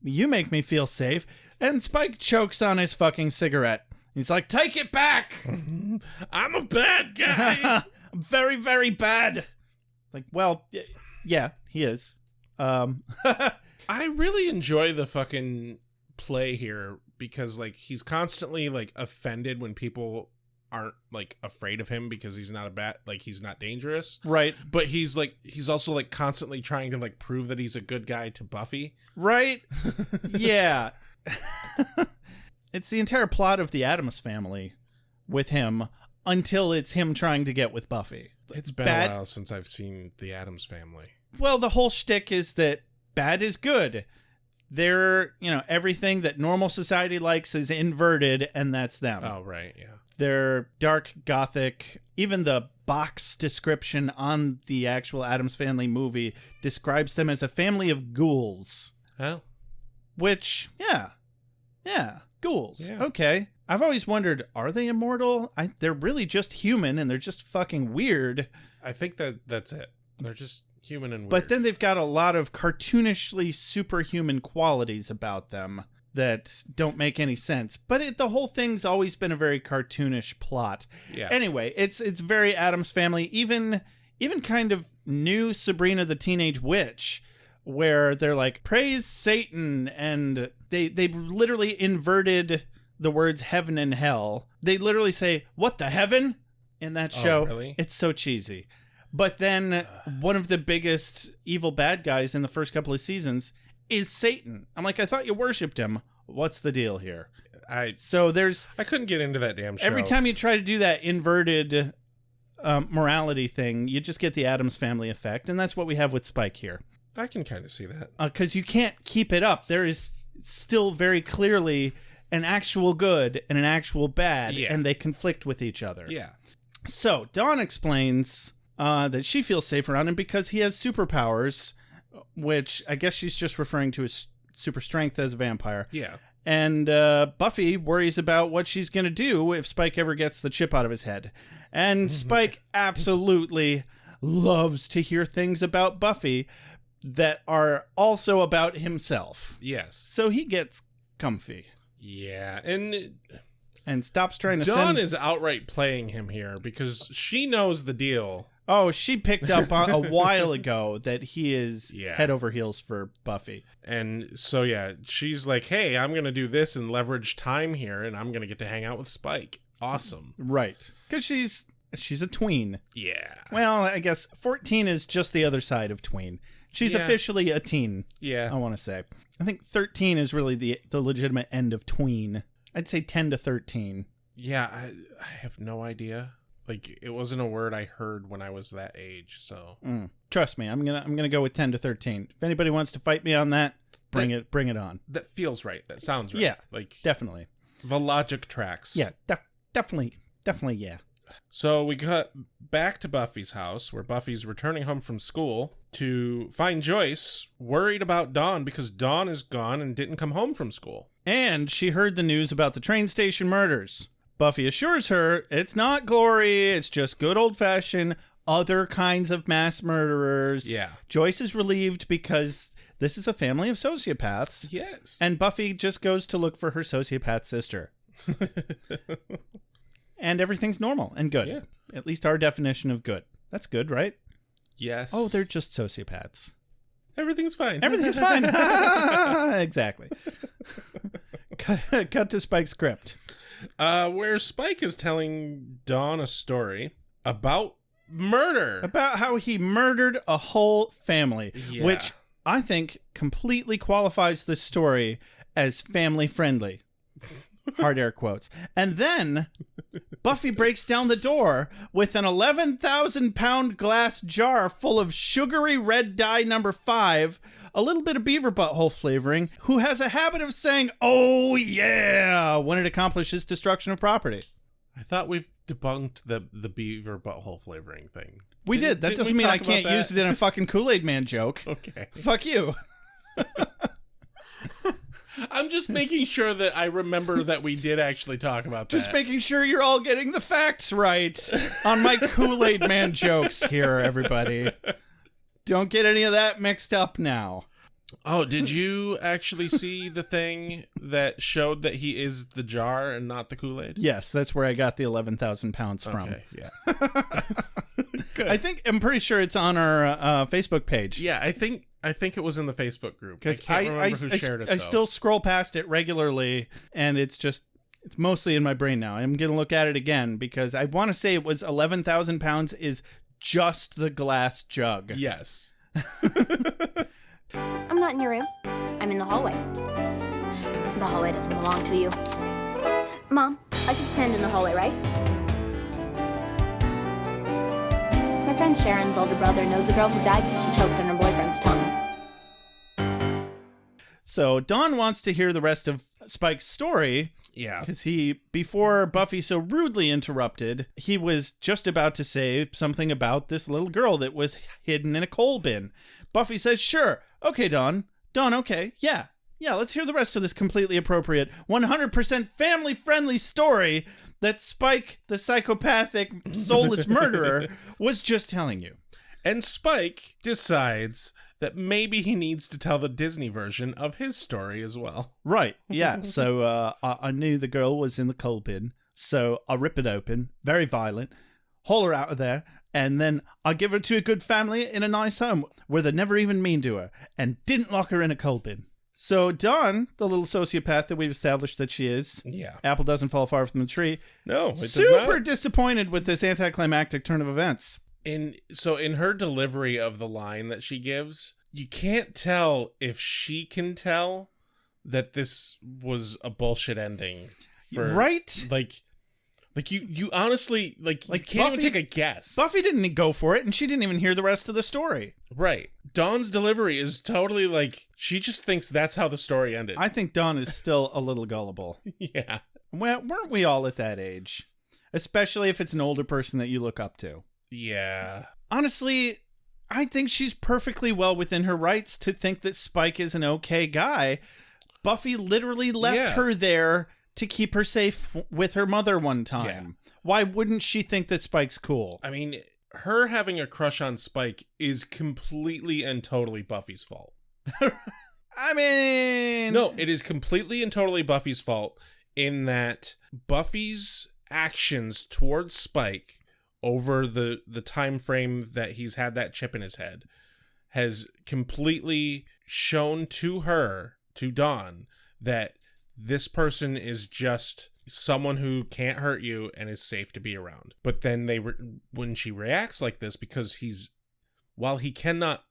you make me feel safe. And Spike chokes on his fucking cigarette. He's like, take it back. I'm a bad guy. I'm very, very bad. Like, well, yeah, he is. I really enjoy the fucking play here because, like, he's constantly, like, offended when people aren't, like, afraid of him because he's not he's not dangerous. Right. But he's also, like, constantly trying to, like, prove that he's a good guy to Buffy. Right? Yeah. It's the entire plot of the Addams Family with him until it's him trying to get with Buffy. It's been a while since I've seen the Addams Family. Well, the whole shtick is that bad is good. They're, everything that normal society likes is inverted, and that's them. Oh, right, yeah. They're dark, gothic. Even the box description on the actual Addams Family movie describes them as a family of ghouls. Oh. Which, yeah, Yeah, ghouls. Yeah. Okay. I've always wondered, are they immortal? They're really just human, and they're just fucking weird. I think that's it. They're just human and weird. But then they've got a lot of cartoonishly superhuman qualities about them that don't make any sense. But the whole thing's always been a very cartoonish plot. Yeah. Anyway, it's very Addams Family. Even kind of new Sabrina the Teenage Witch, where they're like, praise Satan, and they literally inverted the words heaven and hell. They literally say, what the heaven? In that show. Oh, really? It's so cheesy. But then one of the biggest evil bad guys in the first couple of seasons is Satan. I'm like, I thought you worshipped him. What's the deal here? I couldn't get into that damn show. Every time you try to do that inverted morality thing, you just get the Addams Family effect, and that's what we have with Spike here. I can kind of see that. Because you can't keep it up. There is still very clearly an actual good and an actual bad, and they conflict with each other. Yeah. So Dawn explains that she feels safe around him because he has superpowers, which I guess she's just referring to his super strength as a vampire. Yeah. And Buffy worries about what she's going to do if Spike ever gets the chip out of his head. And Spike absolutely loves to hear things about Buffy that are also about himself. Yes. So he gets comfy. Yeah. And stops trying to Dawn is outright playing him here because she knows the deal. Oh, she picked up on a while ago that he is head over heels for Buffy. And so, yeah, she's like, hey, I'm going to do this and leverage time here, and I'm going to get to hang out with Spike. Awesome. Right. Because she's a tween. Yeah. Well, I guess 14 is just the other side of tween. She's officially a teen. Yeah. I want to say. I think 13 is really the legitimate end of tween. I'd say 10 to 13. Yeah, I have no idea. Like, it wasn't a word I heard when I was that age, so. Trust me, I'm gonna go with 10 to 13. If anybody wants to fight me on that, bring it on. That feels right. That sounds right. Yeah, like definitely. The logic tracks. Yeah, definitely, yeah. So we got back to Buffy's house, where Buffy's returning home from school to find Joyce worried about Dawn because Dawn is gone and didn't come home from school. And she heard the news about the train station murders. Buffy assures her it's not glory, it's just good old-fashioned other kinds of mass murderers. Yeah. Joyce is relieved because this is a family of sociopaths. Yes. And Buffy just goes to look for her sociopath sister. And everything's normal and good. Yeah. At least our definition of good. That's good, right? Yes. Oh, they're just sociopaths. Everything's fine. Everything's fine. Exactly. Cut to Spike's crypt. Where Spike is telling Dawn a story about murder. About how he murdered a whole family, Yeah. which I think completely qualifies this story as family friendly. Hard air quotes. And then Buffy breaks down the door with an 11,000-pound glass jar full of sugary red dye number 5, a little bit of beaver butthole flavoring, who has a habit of saying, "Oh yeah," when it accomplishes destruction of property. I thought we've debunked the beaver butthole flavoring thing. We did. That didn't doesn't we mean I talk about can't that? use it in a fucking Kool-Aid Man joke. Okay. Fuck you. I'm just making sure that I remember that we did actually talk about that. Just making sure you're all getting the facts right on my Kool-Aid Man jokes here, everybody. Don't get any of that mixed up now. Oh, did you actually see the thing that showed that he is the jar and not the Kool-Aid? Yes, that's where I got the 11,000 pounds from. Okay, yeah. I'm pretty sure it's on our Facebook page. Yeah, I think it was in the Facebook group. I Because can't remember who shared it, though. I still scroll past it regularly, and it's mostly in my brain now. I'm going to look at it again because I want to say it was 11,000 pounds is just the glass jug. Yes. I'm not in your room. I'm in the hallway. The hallway doesn't belong to you. Mom, I can stand in the hallway, right? My friend Sharon's older brother knows a girl who died because she choked on her boyfriend's tongue. So Dawn wants to hear the rest of Spike's story. Yeah. Because before Buffy so rudely interrupted, he was just about to say something about this little girl that was hidden in a coal bin. Buffy says, "Sure. Okay, Dawn. Dawn, okay. Yeah. Yeah, let's hear the rest of this completely appropriate, 100% family-friendly story that Spike, the psychopathic, soulless murderer, was just telling you. And Spike decides that maybe he needs to tell the Disney version of his story as well. Right, yeah. So I knew the girl was in the coal bin, so I rip it open, very violent, haul her out of there, and then I give her to a good family in a nice home where they never even mean to her and didn't lock her in a coal bin. So Dawn, the little sociopath that we've established that she is, yeah, apple doesn't fall far from the tree. No, it does super not. Disappointed with this anticlimactic turn of events. In her delivery of the line that she gives, you can't tell if she can tell that this was a bullshit ending. Right? Like you honestly, you can't Buffy, even take a guess. Buffy didn't go for it, and she didn't even hear the rest of the story. Right. Dawn's delivery is totally like, she just thinks that's how the story ended. I think Dawn is still a little gullible. Yeah. Well, weren't we all at that age? Especially if it's an older person that you look up to. Yeah. Honestly, I think she's perfectly well within her rights to think that Spike is an okay guy. Buffy literally left her there to keep her safe with her mother one time. Yeah. Why wouldn't she think that Spike's cool? I mean, her having a crush on Spike is completely and totally Buffy's fault. I mean... No, it is completely and totally Buffy's fault in that Buffy's actions towards Spike over the time frame that he's had that chip in his head has completely shown to her, to Dawn, that this person is just someone who can't hurt you and is safe to be around. But then when she reacts like this, because while he cannot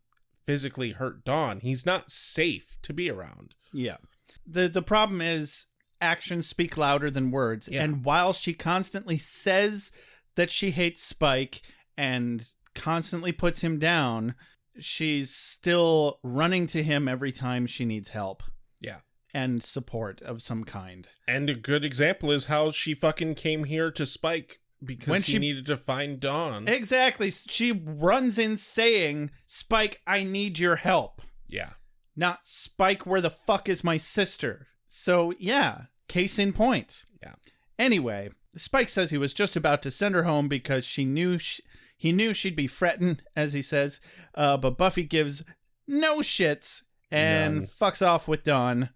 physically hurt Dawn, he's not safe to be around. Yeah. The problem is actions speak louder than words. Yeah. And while she constantly says that she hates Spike and constantly puts him down, she's still running to him every time she needs help. Yeah. And support of some kind. And a good example is how she fucking came here to Spike because she needed to find Dawn. Exactly. She runs in saying, Spike, I need your help. Yeah. Not, Spike, where the fuck is my sister? So, yeah, case in point. Yeah. Anyway, Spike says he was just about to send her home because he knew she'd be fretting, as he says. But Buffy gives no shits and fucks off with Dawn.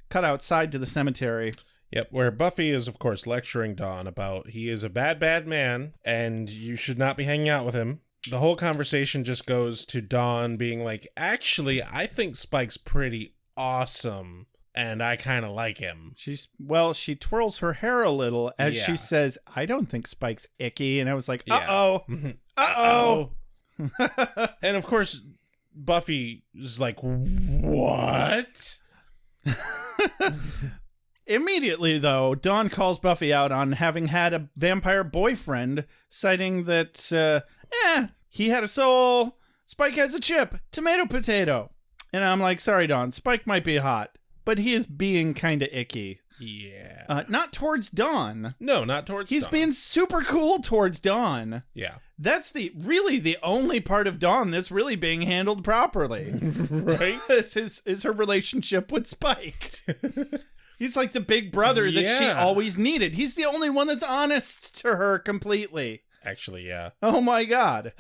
Cut outside to the cemetery. Yep, where Buffy is, of course, lecturing Dawn about he is a bad, bad man, and you should not be hanging out with him. The whole conversation just goes to Dawn being like, actually, I think Spike's pretty awesome, and I kind of like him. She twirls her hair a little as she says, I don't think Spike's icky, and I was like, uh-oh. Uh-oh. And, of course, Buffy is like, what? Immediately, though, Dawn calls Buffy out on having had a vampire boyfriend, citing that, he had a soul, Spike has a chip, tomato potato. And I'm like, sorry, Dawn, Spike might be hot, but he is being kind of icky. Yeah. Not towards Dawn. No, not towards He's Dawn. being super cool towards Dawn. Yeah. That's really the only part of Dawn that's really being handled properly. Right? is her relationship with Spike. He's like the big brother that she always needed. He's the only one that's honest to her completely. Actually, yeah. Oh my God.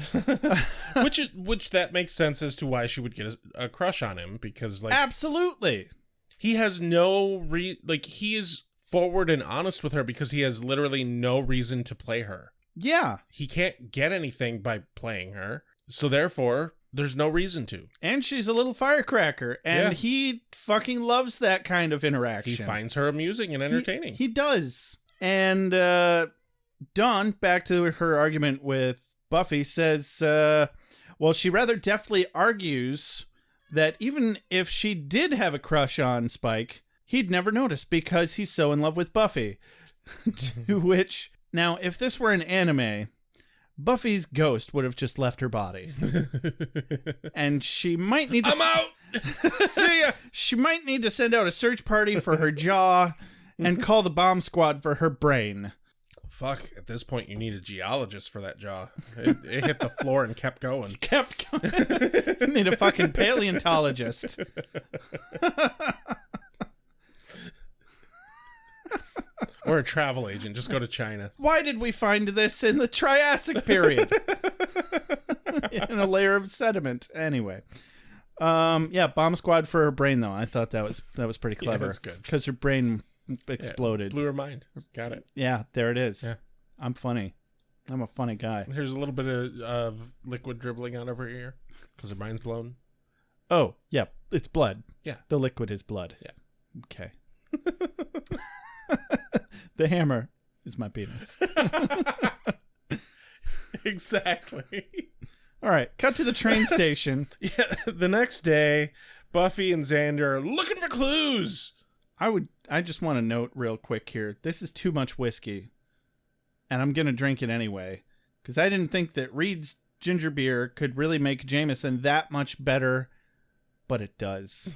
which that makes sense as to why she would get a crush on him, because like absolutely. He has he is forward and honest with her because he has literally no reason to play her. Yeah. He can't get anything by playing her. So therefore, there's no reason to. And she's a little firecracker. And he fucking loves that kind of interaction. He finds her amusing and entertaining. He does. And Dawn, back to her argument with Buffy, says, she rather deftly argues that even if she did have a crush on Spike, he'd never notice because he's so in love with Buffy. To which, now, if this were an anime, Buffy's ghost would have just left her body. And she might need to... I'm out! See ya! She might need to send out a search party for her jaw and call the bomb squad for her brain. Fuck, at this point you need a geologist for that jaw. It hit the floor and kept going. You need a fucking paleontologist. Or a travel agent. Just go to China. Why did we find this in the Triassic period? In a layer of sediment. Anyway. Yeah, bomb squad for her brain, though. I thought that was pretty clever. Yeah, that's good. Because her brain exploded. Blew her mind. Got it. Yeah, there it is. Yeah. I'm funny. I'm a funny guy. Here's a little bit of liquid dribbling out of her ear because her mind's blown. Oh, yeah. It's blood. Yeah. The liquid is blood. Yeah. Okay. The hammer is my penis. Exactly. All right. Cut to the train station. Yeah. The next day, Buffy and Xander are looking for clues. I just want to note real quick here. This is too much whiskey. And I'm going to drink it anyway. Because I didn't think that Reed's ginger beer could really make Jameson that much better. But it does.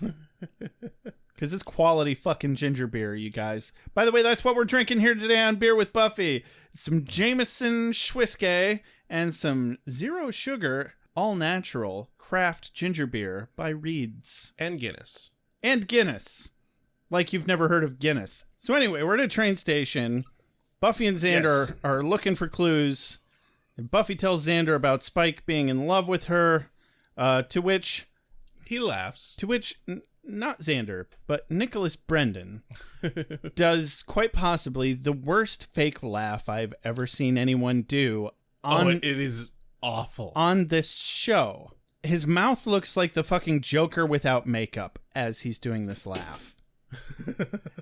Because it's quality fucking ginger beer, you guys. By the way, that's what we're drinking here today on Beer with Buffy. Some Jameson Schwiske and some zero sugar, all natural craft ginger beer by Reed's. And Guinness. And Guinness. Like you've never heard of Guinness. So anyway, we're at a train station. Buffy and Xander are looking for clues. And Buffy tells Xander about Spike being in love with her, to which... He laughs. To which, not Xander, but Nicholas Brendan does quite possibly the worst fake laugh I've ever seen anyone do. It is awful. On this show. His mouth looks like the fucking Joker without makeup as he's doing this laugh.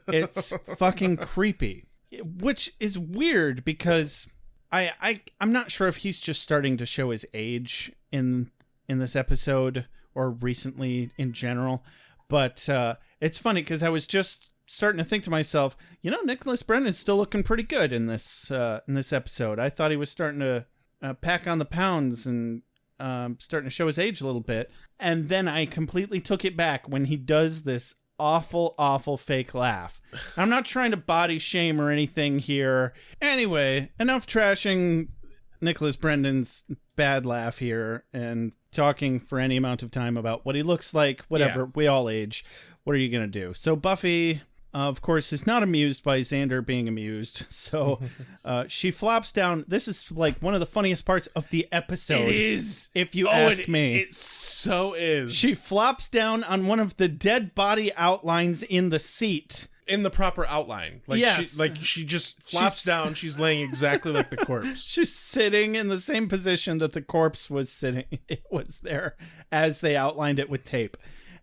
It's fucking creepy. Which is weird because I'm not sure if he's just starting to show his age in this episode or recently in general. But it's funny because I was just starting to think to myself, Nicholas Brendan's still looking pretty good in this episode. I thought he was starting to pack on the pounds and starting to show his age a little bit. And then I completely took it back when he does this awful fake laugh. I'm not trying to body shame or anything here. Anyway, enough trashing Nicholas Brendan's bad laugh here and talking for any amount of time about what he looks like. Whatever. Yeah. We all age. What are you going to do? So Buffy, of course, is not amused by Xander being amused. So she flops down. This is like one of the funniest parts of the episode. It is. If you ask me. It so is. She flops down on one of the dead body outlines in the seat. In the proper outline. Like yes. She just flops down. She's laying exactly like the corpse. She's sitting in the same position that the corpse was sitting. It was there as they outlined it with tape.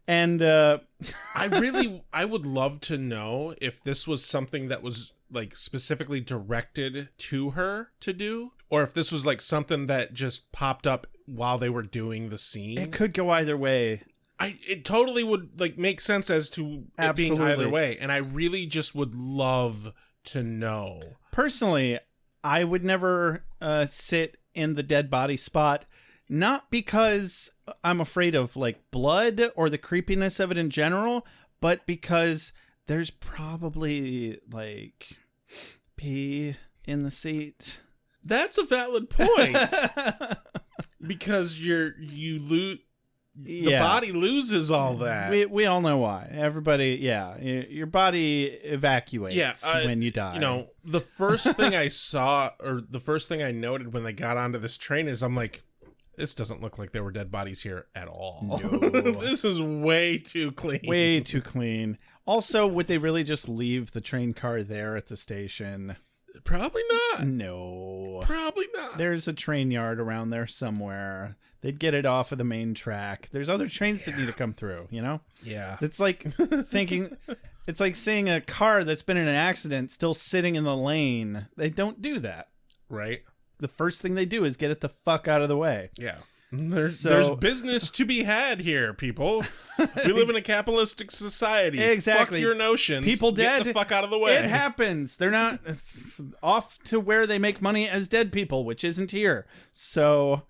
And I would love to know if this was something that was like specifically directed to her to do, or if this was like something that just popped up while they were doing the scene. It could go either way. It totally would like make sense as to it being either way, and I really just would love to know. Personally, I would never sit in the dead body spot. Not because I'm afraid of like blood or the creepiness of it in general, but because there's probably like pee in the seat. That's a valid point. Because the body loses all that. We all know why. Everybody, your body evacuates when you die. The first thing I saw, or the first thing I noted when they got onto this train is I'm like, this doesn't look like there were dead bodies here at all. No. This is way too clean. Way too clean. Also, would they really just leave the train car there at the station? Probably not. No. Probably not. There's a train yard around there somewhere. They'd get it off of the main track. There's other trains that need to come through, Yeah. It's like it's like seeing a car that's been in an accident still sitting in the lane. They don't do that. Right. The first thing they do is get it the fuck out of the way. Yeah. There's business to be had here, people. We live in a capitalistic society. Exactly. Fuck your notions. People dead. Get the fuck out of the way. It happens. They're not off to where they make money as dead people, which isn't here. So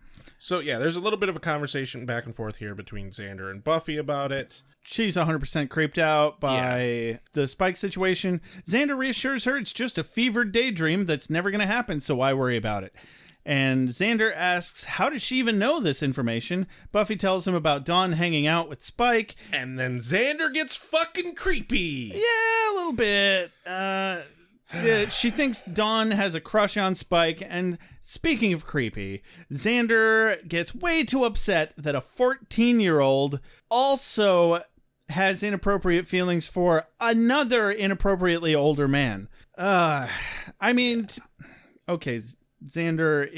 yeah, there's a little bit of a conversation back and forth here between Xander and Buffy about it. She's 100% creeped out by the Spike situation. Xander reassures her it's just a fevered daydream that's never going to happen, so why worry about it? And Xander asks, how does she even know this information? Buffy tells him about Dawn hanging out with Spike. And then Xander gets fucking creepy. Yeah, a little bit. She thinks Dawn has a crush on Spike, and speaking of creepy, Xander gets way too upset that a 14-year-old also has inappropriate feelings for another inappropriately older man. I mean, okay, Xander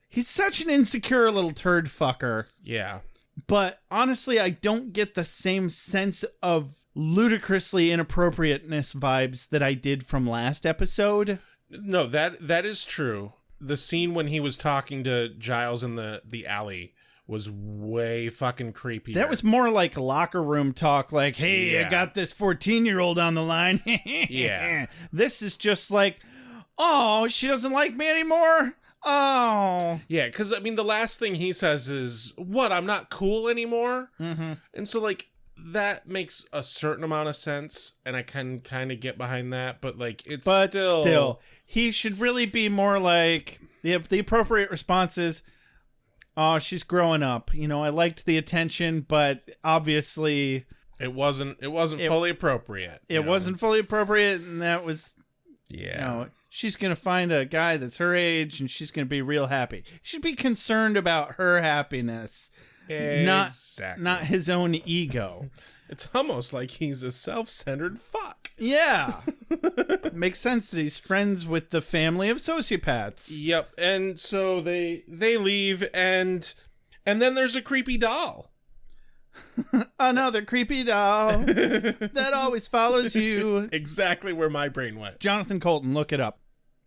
he's such an insecure little turd fucker. Yeah. But honestly, I don't get the same sense of ludicrously inappropriateness vibes that I did from last episode. No, that is true. The scene when he was talking to Giles in the alley was way fucking creepy. That was more like locker room talk, like, hey, Yeah. I got this 14-year-old on the line. Yeah. This is just like, oh, she doesn't like me anymore? Oh. Yeah, because, I mean, the last thing he says is, what, I'm not cool anymore? Mm-hmm. And so, like, that makes a certain amount of sense, and I can kind of get behind that, but, like, But still, he should really be more like, the appropriate response is, oh, she's growing up. You know, I liked the attention, but obviously it wasn't fully appropriate. It wasn't fully appropriate, and that was, yeah. You know, she's going to find a guy that's her age, and she's going to be real happy. You should be concerned about her happiness, Exactly. not his own ego. It's almost like he's a self-centered fuck. Yeah. Makes sense that he's friends with the family of sociopaths. Yep. And so they leave, and then there's a creepy doll. Another creepy doll that always follows you. Exactly where my brain went. Jonathan Colton, look it up.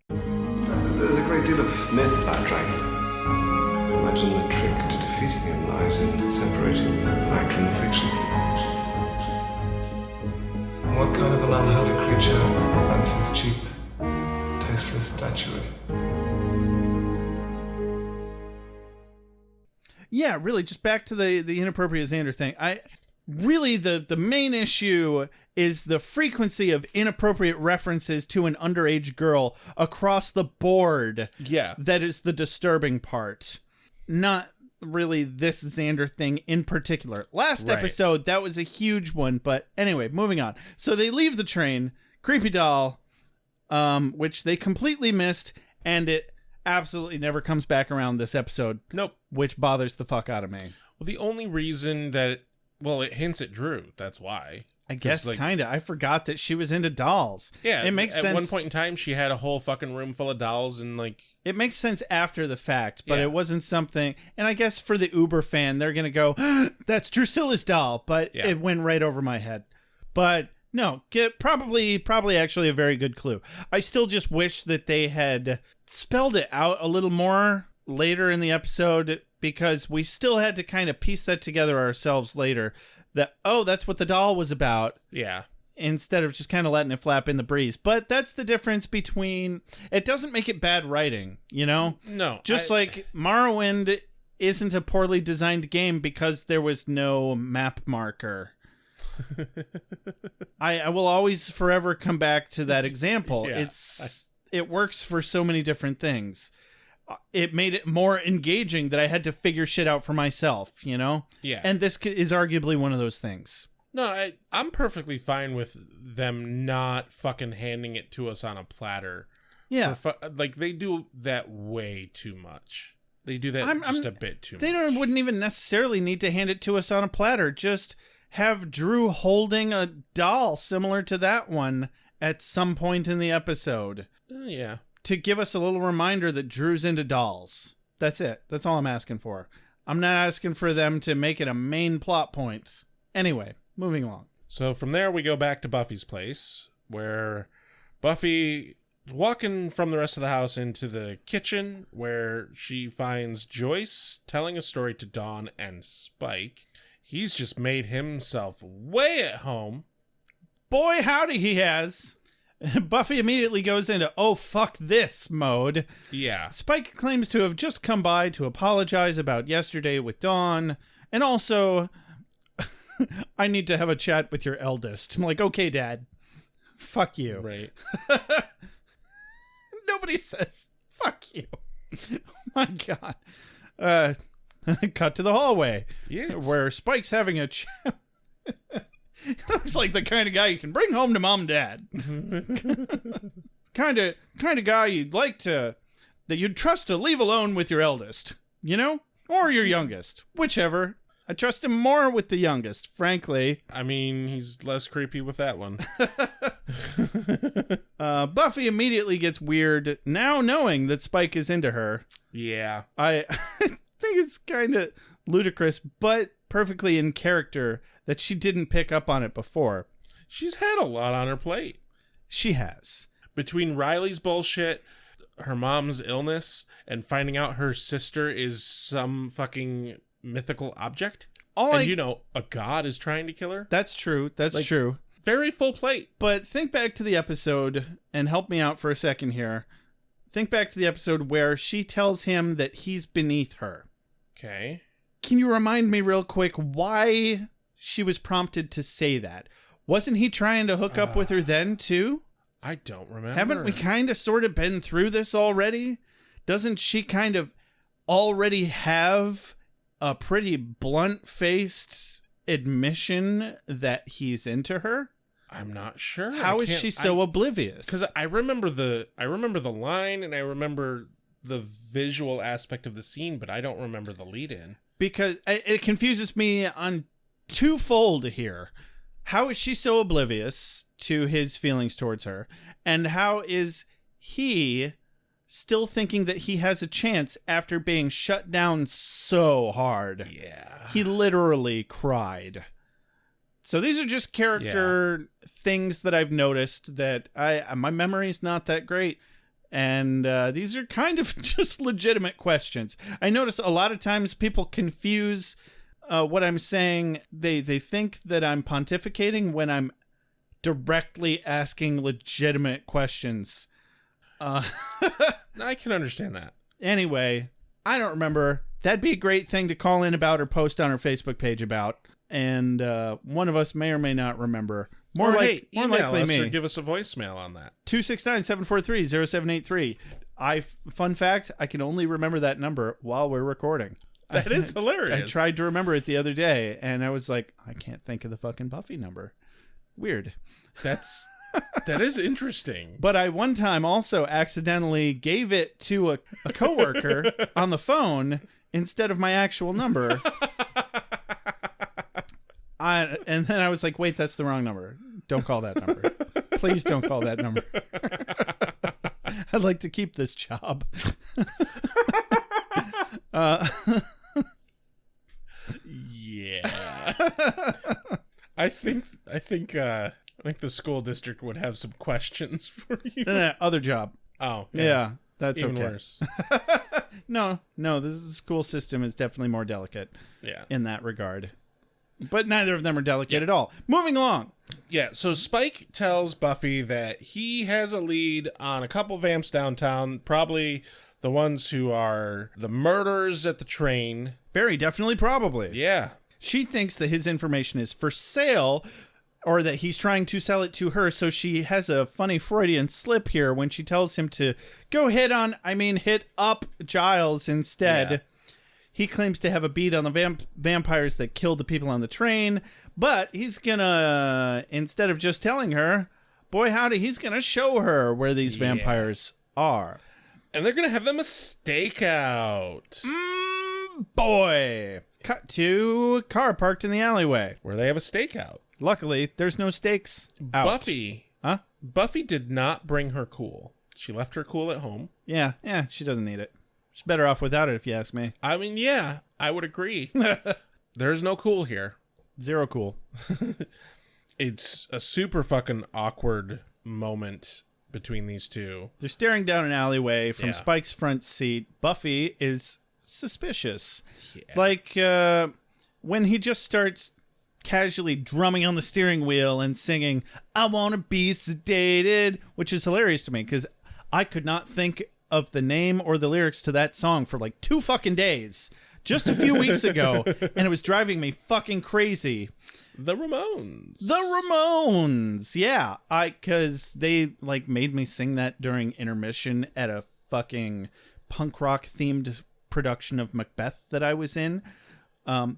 There's a great deal of myth about Dracula. I imagine the trick to defeating him lies in separating the fact from the fiction. What kind of an unholy creature fancies cheap, tasteless statuary? Yeah, really, just back to the inappropriate Xander thing. The main issue is the frequency of inappropriate references to an underage girl across the board. Yeah. That is the disturbing part. Not really this Xander thing in particular. Last episode, that was a huge one, but anyway, moving on. So they leave the train, creepy doll, which they completely missed, and it absolutely never comes back around this episode. Nope. Which bothers the fuck out of me. Well, the only reason that, it hints at Drew. That's why. I guess, kind of. I forgot that she was into dolls. Yeah. It makes sense. At one point in time, she had a whole fucking room full of dolls, and it makes sense after the fact, but it wasn't something, and I guess for the Uber fan, they're going to go, that's Drusilla's doll, but it went right over my head. But no, probably actually a very good clue. I still just wish that they had spelled it out a little more later in the episode, because we still had to kind of piece that together ourselves later, that, that's what the doll was about. Yeah. Instead of just kind of letting it flap in the breeze. But that's the difference between, it doesn't make it bad writing, you know? No. Just like Morrowind isn't a poorly designed game because there was no map marker. I will always forever come back to that example. Yeah. It works for so many different things. It made it more engaging that I had to figure shit out for myself, you know? Yeah. And this is arguably one of those things. No, I'm perfectly fine with them not fucking handing it to us on a platter. Yeah. They do that way too much. They do that just a bit too much. They wouldn't even necessarily need to hand it to us on a platter. Just have Drew holding a doll similar to that one at some point in the episode. Yeah. To give us a little reminder that Drew's into dolls. That's it. That's all I'm asking for. I'm not asking for them to make it a main plot point. Anyway, moving along. So from there, we go back to Buffy's place, where Buffy is walking from the rest of the house into the kitchen, where she finds Joyce telling a story to Dawn and Spike. He's just made himself way at home. Boy, howdy he has. Buffy immediately goes into, oh, fuck this mode. Yeah. Spike claims to have just come by to apologize about yesterday with Dawn, and also, I need to have a chat with your eldest. I'm like, okay, Dad. Fuck you. Right. Nobody says, fuck you. Oh my God. Cut to the hallway. Yes. Where Spike's having a chat. Looks like the kind of guy you can bring home to Mom and Dad. kind of guy you'd like to, that you'd trust to leave alone with your eldest, you know? Or your youngest, whichever. I trust him more with the youngest, frankly. I mean, he's less creepy with that one. Buffy immediately gets weird now knowing that Spike is into her. Yeah. I think it's kind of ludicrous, but perfectly in character that she didn't pick up on it before. She's had a lot on her plate. She has. Between Riley's bullshit, her mom's illness, and finding out her sister is some fucking mythical object. You know, a god is trying to kill her. That's true. That's true. Very full plate. But think back to the episode and help me out for a second here. Think back to the episode where she tells him that he's beneath her. Okay. Can you remind me real quick why she was prompted to say that? Wasn't he trying to hook up with her then too? I don't remember. Haven't we kind of sort of been through this already? Doesn't she kind of already have a pretty blunt-faced admission that he's into her? I'm not sure. How is she so oblivious? Because I remember the line and I remember the visual aspect of the scene, but I don't remember the lead-in. Because it confuses me on twofold here. How is she so oblivious to his feelings towards her? And how is he still thinking that he has a chance after being shut down so hard? Yeah. He literally cried. So these are just character things that I've noticed that my memory's not that great. And these are kind of just legitimate questions. I notice a lot of times people confuse what I'm saying. They think that I'm pontificating when I'm directly asking legitimate questions. I can understand that. Anyway, I don't remember. That'd be a great thing to call in about or post on our Facebook page about. And one of us may or may not remember. More likely me. Or give us a voicemail on that. 269-743-0783. Fun fact, I can only remember that number while we're recording. That is hilarious. I tried to remember it the other day, and I was like, I can't think of the fucking Buffy number. Weird. That is interesting. But I one time also accidentally gave it to a coworker on the phone instead of my actual number. And then I was like, wait, that's the wrong number. Don't call that number. Please don't call that number. I'd like to keep this job. Yeah. I think the school district would have some questions for you. Other job. Oh, yeah, that's even okay. worse. No, the school system is definitely more delicate. Yeah. In that regard. But neither of them are delicate at all. Moving along. Yeah, so Spike tells Buffy that he has a lead on a couple vamps downtown, probably the ones who are the murderers at the train. Very definitely, probably. Yeah. She thinks that his information is for sale, or that he's trying to sell it to her, so she has a funny Freudian slip here when she tells him to go hit up Giles instead. Yeah. He claims to have a beat on the vampires that killed the people on the train, but he's gonna, instead of just telling her, boy howdy, he's gonna show her where these vampires are. And they're gonna have them a stakeout. Boy. Cut to a car parked in the alleyway. Where they have a stakeout. Luckily, there's no stakes out. Buffy did not bring her cool. She left her cool at home. Yeah, she doesn't need it. She's better off without it, if you ask me. I mean, yeah, I would agree. There's no cool here. Zero cool. It's a super fucking awkward moment between these two. They're staring down an alleyway from Spike's front seat. Buffy is suspicious. Yeah. Like, when he just starts casually drumming on the steering wheel and singing, I want to be sedated, which is hilarious to me, because I could not think of the name or the lyrics to that song for like 2 fucking days just a few weeks ago, and it was driving me fucking crazy. The Ramones, yeah, because they like made me sing that during intermission at a fucking punk rock themed production of Macbeth that I was in.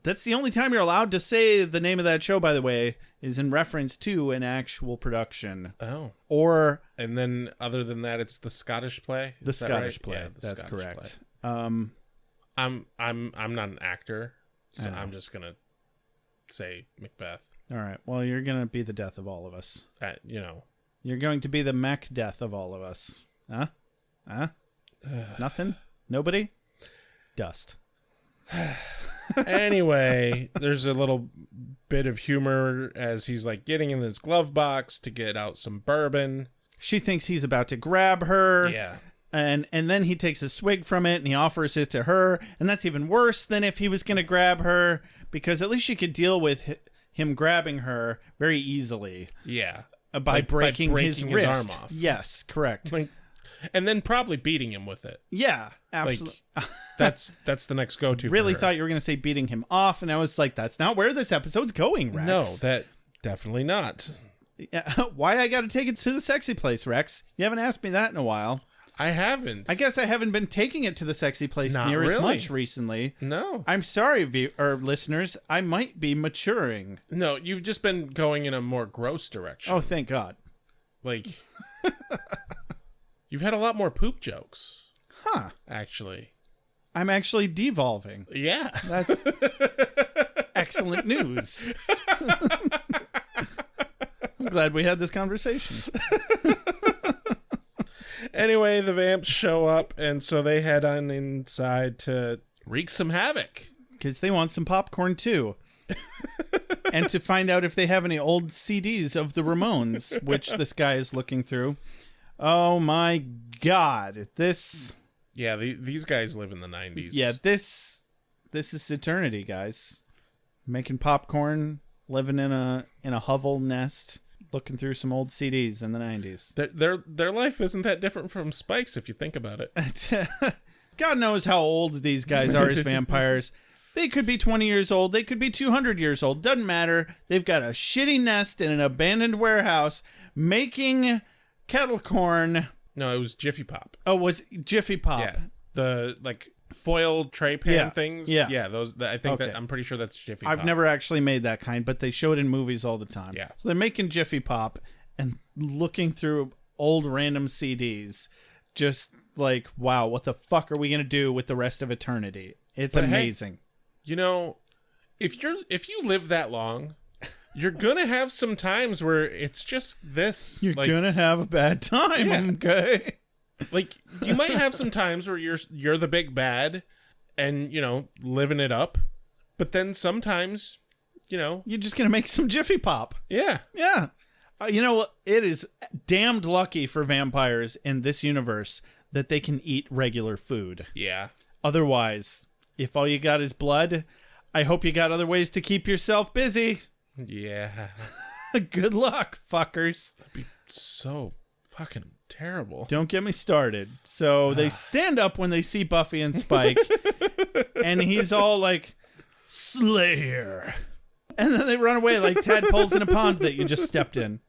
That's the only time you're allowed to say the name of that show, by the way, is in reference to an actual production. Oh. Or... And then, other than that, it's the Scottish play? The Scottish right? play. Yeah, That's Scottish correct. Play. I'm not an actor, so I'm just going to say Macbeth. All right. Well, you're going to be the death of all of us. You know. You're going to be the Mac death of all of us. Huh? Nothing? Nobody? Dust. Anyway, there's a little bit of humor as he's like getting in his glove box to get out some bourbon. She thinks he's about to grab her. Yeah. And then he takes a swig from it and he offers it to her. And that's even worse than if he was going to grab her, because at least she could deal with him grabbing her very easily. Yeah. By breaking his wrist. arm off. Yes, correct. And then probably beating him with it. Yeah, absolutely. That's the next go-to. Really for her. thought you were going to say beating him off, and I was like, that's not where this episode's going, Rex. No, that definitely not. Yeah, why I got to take it to the sexy place, Rex? You haven't asked me that in a while. I haven't. I guess I haven't been taking it to the sexy place Not near really. as much recently. No. I'm sorry, listeners. I might be maturing. No, you've just been going in a more gross direction. Oh, thank God. Like, you've had a lot more poop jokes. Huh. Actually. I'm actually devolving. Yeah. That's excellent news. I'm glad we had this conversation. Anyway, the vamps show up, and so they head on inside to wreak some havoc. Because they want some popcorn, too. And to find out if they have any old CDs of the Ramones, which this guy is looking through. Oh, my God. This... Yeah, these guys live in the 90s. Yeah, this is eternity, guys. Making popcorn, living in a hovel nest, looking through some old CDs in the 90s. Their life isn't that different from Spike's if you think about it. God knows how old these guys are as vampires. They could be 20 years old. They could be 200 years old. Doesn't matter. They've got a shitty nest in an abandoned warehouse making kettle corn. No, it was Jiffy Pop. Oh, was Jiffy Pop? Yeah, the foil tray pan things. Yeah. Those. I think that I'm pretty sure that's Jiffy Pop. I've never actually made that kind, but they show it in movies all the time. Yeah. So they're making Jiffy Pop and looking through old random CDs, just like, wow, what the fuck are we gonna do with the rest of eternity? It's amazing. Hey, you know, if you live that long, you're gonna have some times where it's just this. You're gonna have a bad time, Yeah. okay? Like, you might have some times where you're the big bad and, living it up. But then sometimes, You're just gonna make some Jiffy Pop. Yeah. Yeah. You know what? It is damned lucky for vampires in this universe that they can eat regular food. Yeah. Otherwise, if all you got is blood, I hope you got other ways to keep yourself busy. Yeah. Good luck, fuckers. That'd be so fucking terrible. Don't get me started. So they stand up when they see Buffy and Spike, and he's all like, Slayer. And then they run away like tadpoles in a pond that you just stepped in.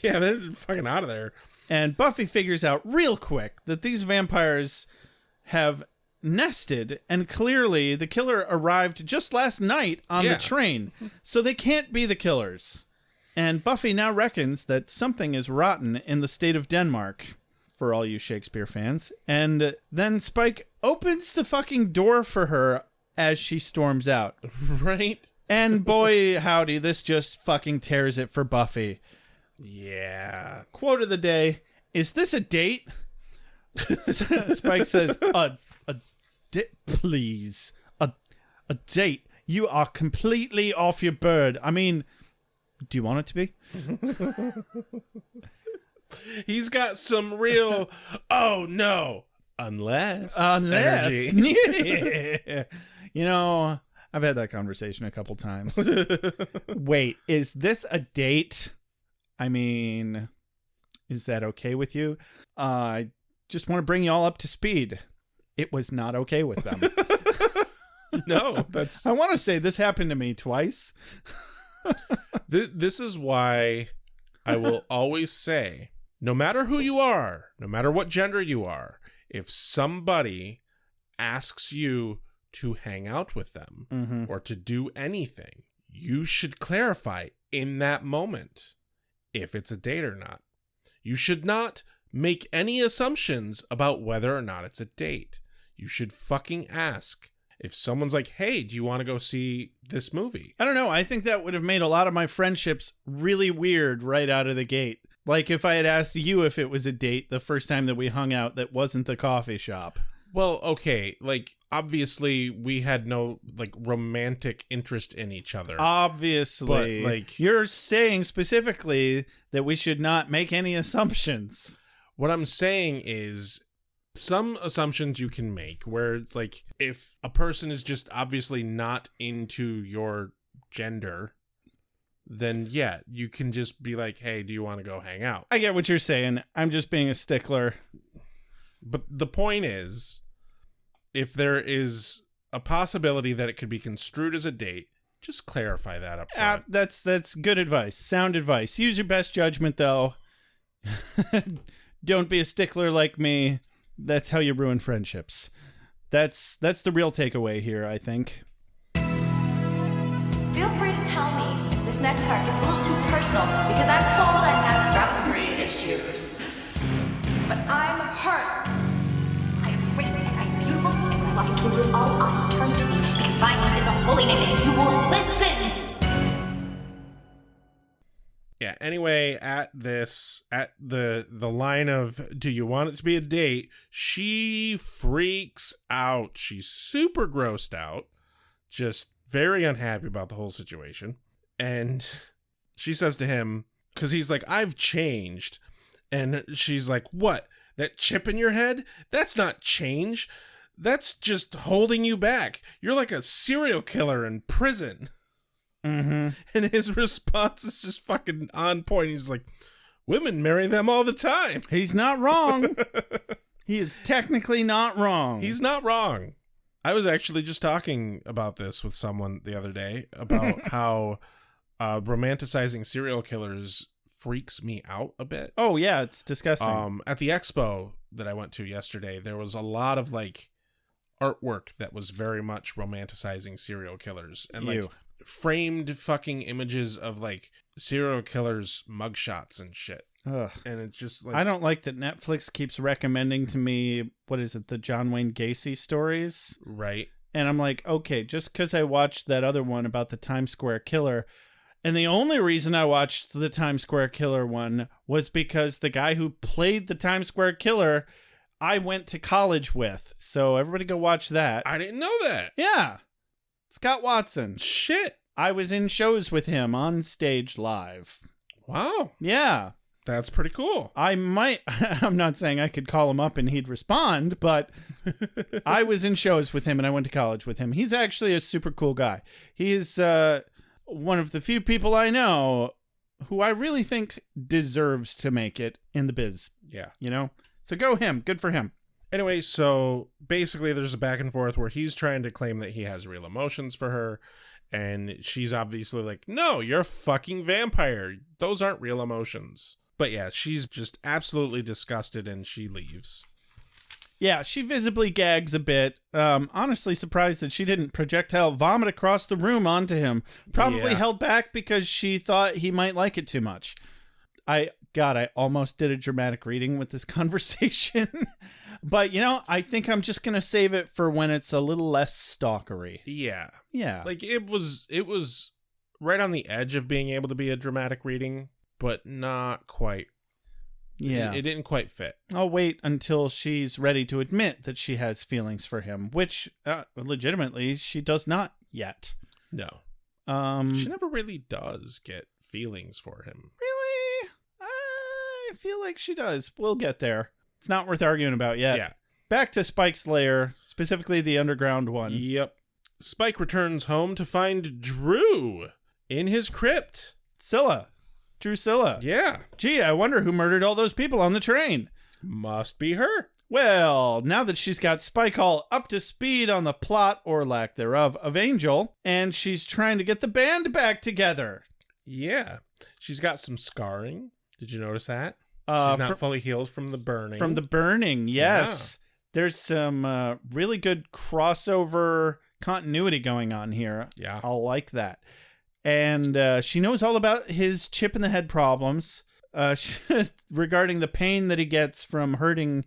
Yeah, they're fucking out of there. And Buffy figures out real quick that these vampires have nested, and clearly the killer arrived just last night on the train, so they can't be the killers. And Buffy now reckons that something is rotten in the state of Denmark, for all you Shakespeare fans. And then Spike opens the fucking door for her as she storms out. Right? And boy, howdy, this just fucking tears it for Buffy. Yeah. Quote of the day, is this a date? Spike says, please, a date. You are completely off your bird. I mean, do you want it to be? He's got some real, oh no, unless energy. Yeah. You know, I've had that conversation a couple times. Wait, is this a date? I mean, is that okay with you? I just want to bring you all up to speed. It was not okay with them. No, that's... I want to say this happened to me twice. This is why I will always say, no matter who you are, no matter what gender you are, if somebody asks you to hang out with them or to do anything, you should clarify in that moment if it's a date or not. You should not make any assumptions about whether or not it's a date. You should fucking ask. If someone's like, hey, do you want to go see this movie? I don't know. I think that would have made a lot of my friendships really weird right out of the gate. Like if I had asked you if it was a date the first time that we hung out that wasn't the coffee shop. Well, okay. Like, obviously, we had no, like, romantic interest in each other. Obviously. But, like... You're saying specifically that we should not make any assumptions. What I'm saying is... some assumptions you can make where it's like if a person is just obviously not into your gender, then yeah, you can just be like, hey, do you want to go hang out? I get what you're saying. I'm just being a stickler. But the point is, if there is a possibility that it could be construed as a date, just clarify that up front. That's good advice. Sound advice. Use your best judgment, though. Don't be a stickler like me. That's how you ruin friendships. That's the real takeaway here, I think. Feel free to tell me if this next part gets a little too personal, because I'm told I have boundary issues. But I'm hurt. I am great, and I'm beautiful, and I love you with all eyes turned to me, because my name is a holy name, and you will listen. Yeah, anyway, at the line of, do you want it to be a date? She freaks out. She's super grossed out. Just very unhappy about the whole situation. And she says to him, because he's like, I've changed. And she's like, what? That chip in your head? That's not change. That's just holding you back. You're like a serial killer in prison. Mm-hmm. And his response is just fucking on point. He's like, women marry them all the time. He's not wrong. He is technically not wrong. He's not wrong. I was actually just talking about this with someone the other day about how romanticizing serial killers freaks me out a bit. Oh, yeah, it's disgusting. At the expo that I went to yesterday, there was a lot of like artwork that was very much romanticizing serial killers. And like framed fucking images of like serial killers mugshots and shit. Ugh. And it's just like, I don't like that Netflix keeps recommending to me, what is it, the John Wayne Gacy stories? Right. And I'm like, okay, just because I watched that other one about the Times Square killer, and the only reason I watched the Times Square killer one was because the guy who played the Times Square killer I went to college with. So everybody go watch that. I didn't know that. Yeah. Scott Watson. Shit. I was in shows with him on stage live. Wow. Yeah. That's pretty cool. I'm not saying I could call him up and he'd respond, but I was in shows with him and I went to college with him. He's actually a super cool guy. He's one of the few people I know who I really think deserves to make it in the biz. Yeah. You know? So go him. Good for him. Anyway, so basically there's a back and forth where he's trying to claim that he has real emotions for her. And she's obviously like, no, you're a fucking vampire. Those aren't real emotions. But yeah, she's just absolutely disgusted and she leaves. Yeah, she visibly gags a bit. Honestly surprised that she didn't projectile vomit across the room onto him. Probably held back because she thought he might like it too much. I almost did a dramatic reading with this conversation. But, you know, I think I'm just going to save it for when it's a little less stalkery. Yeah. Yeah. Like, it was right on the edge of being able to be a dramatic reading, but not quite. Yeah. It didn't quite fit. I'll wait until she's ready to admit that she has feelings for him, which, legitimately, she does not yet. No. She never really does get feelings for him. Really? I feel like she does. We'll get there. It's not worth arguing about yet. Yeah. Back to Spike's lair, specifically the underground one. Yep. Spike returns home to find Drew in his crypt. Drusilla. Yeah. Gee, I wonder who murdered all those people on the train. Must be her. Well, now that she's got Spike all up to speed on the plot, or lack thereof, of Angel, and she's trying to get the band back together. Yeah. She's got some scarring. Did you notice that? She's not fully healed from the burning. From the burning, yes. Yeah. There's some really good crossover continuity going on here. Yeah. I'll like that. And she knows all about his chip in the head problems. Regarding the pain that he gets from hurting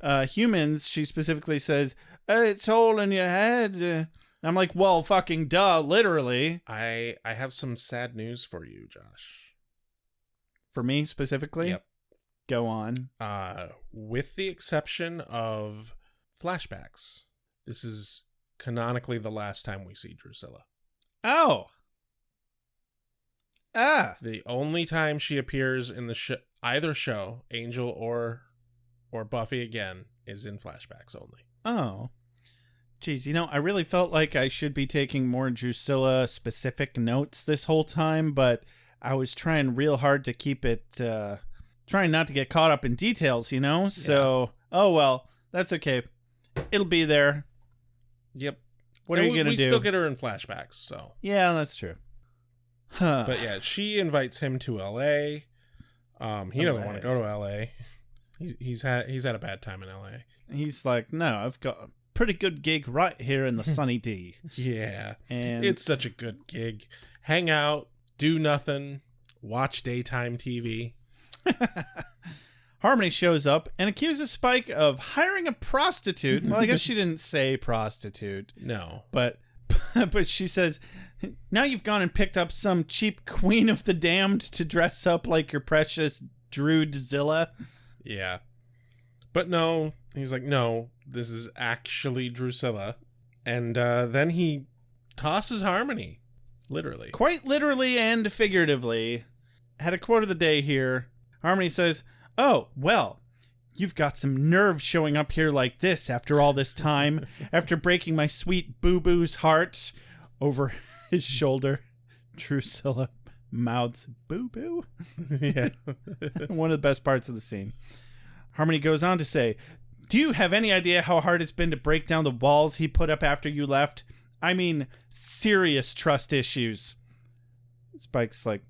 humans, she specifically says, it's all in your head. I'm like, well, fucking duh, literally. I have some sad news for you, Josh. For me specifically? Yep. Go on. With the exception of flashbacks, this is canonically the last time we see Drusilla. Oh. The only time she appears in the either show, Angel or Buffy again, is in flashbacks only. Oh. Geez, I really felt like I should be taking more Drusilla specific notes this whole time, but I was trying real hard to keep it, trying not to get caught up in details, So, oh well, that's okay. It'll be there. Yep. What are you going to do? We still get her in flashbacks, so. Yeah, that's true. Huh. But yeah, she invites him to L.A. He doesn't want to go to L.A. He's had a bad time in L.A. He's like, no, I've got a pretty good gig right here in the sunny D. Yeah. And it's such a good gig. Hang out, do nothing, watch daytime TV. Harmony shows up and accuses Spike of hiring a prostitute. Well, I guess she didn't say prostitute. No. But she says, now you've gone and picked up some cheap Queen of the Damned to dress up like your precious Druzilla. Yeah. But no, he's like, no, this is actually Drusilla. And then he tosses Harmony. Literally. Quite literally and figuratively. Had a quote of the day here. Harmony says, oh, well, you've got some nerve showing up here like this after all this time, after breaking my sweet boo-boo's heart. Over his shoulder, Drusilla mouths boo-boo. Yeah. One of the best parts of the scene. Harmony goes on to say, do you have any idea how hard it's been to break down the walls he put up after you left? I mean, serious trust issues. Spike's like,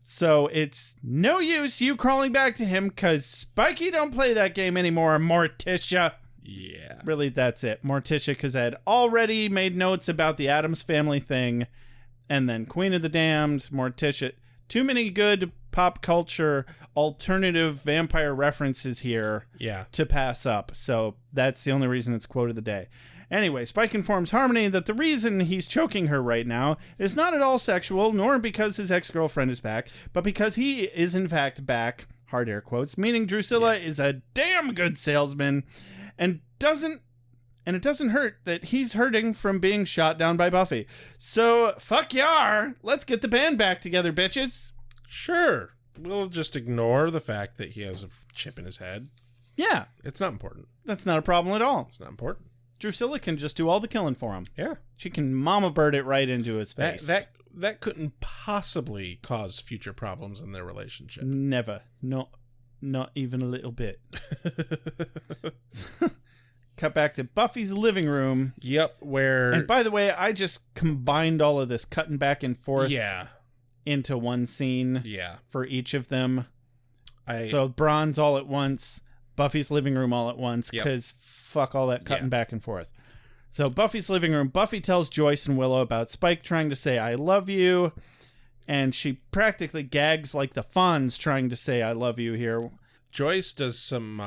So it's no use you crawling back to him, because Spikey don't play that game anymore, Morticia. Yeah. Really, that's it. Morticia, because I had already made notes about the Addams Family thing, and then Queen of the Damned, Morticia. Too many good pop culture alternative vampire references here to pass up. So that's the only reason it's quote of the day. Anyway, Spike informs Harmony that the reason he's choking her right now is not at all sexual, nor because his ex-girlfriend is back, but because he is in fact back, hard air quotes, meaning Drusilla is a damn good salesman, and it doesn't hurt that he's hurting from being shot down by Buffy. So, fuck yar, let's get the band back together, bitches. Sure. We'll just ignore the fact that he has a chip in his head. Yeah. It's not important. That's not a problem at all. It's not important. Drusilla can just do all the killing for him. Yeah. She can mama bird it right into his face. That couldn't possibly cause future problems in their relationship. Never. Not even a little bit. Cut back to Buffy's living room. Yep, where... And by the way, I just combined all of this cutting back and forth into one scene for each of them. So Bronze all at once, Buffy's living room all at once, because fuck all that cutting back and forth. So Buffy's living room, Buffy tells Joyce and Willow about Spike trying to say, I love you. And she practically gags like the Fonz trying to say, I love you here. Joyce does some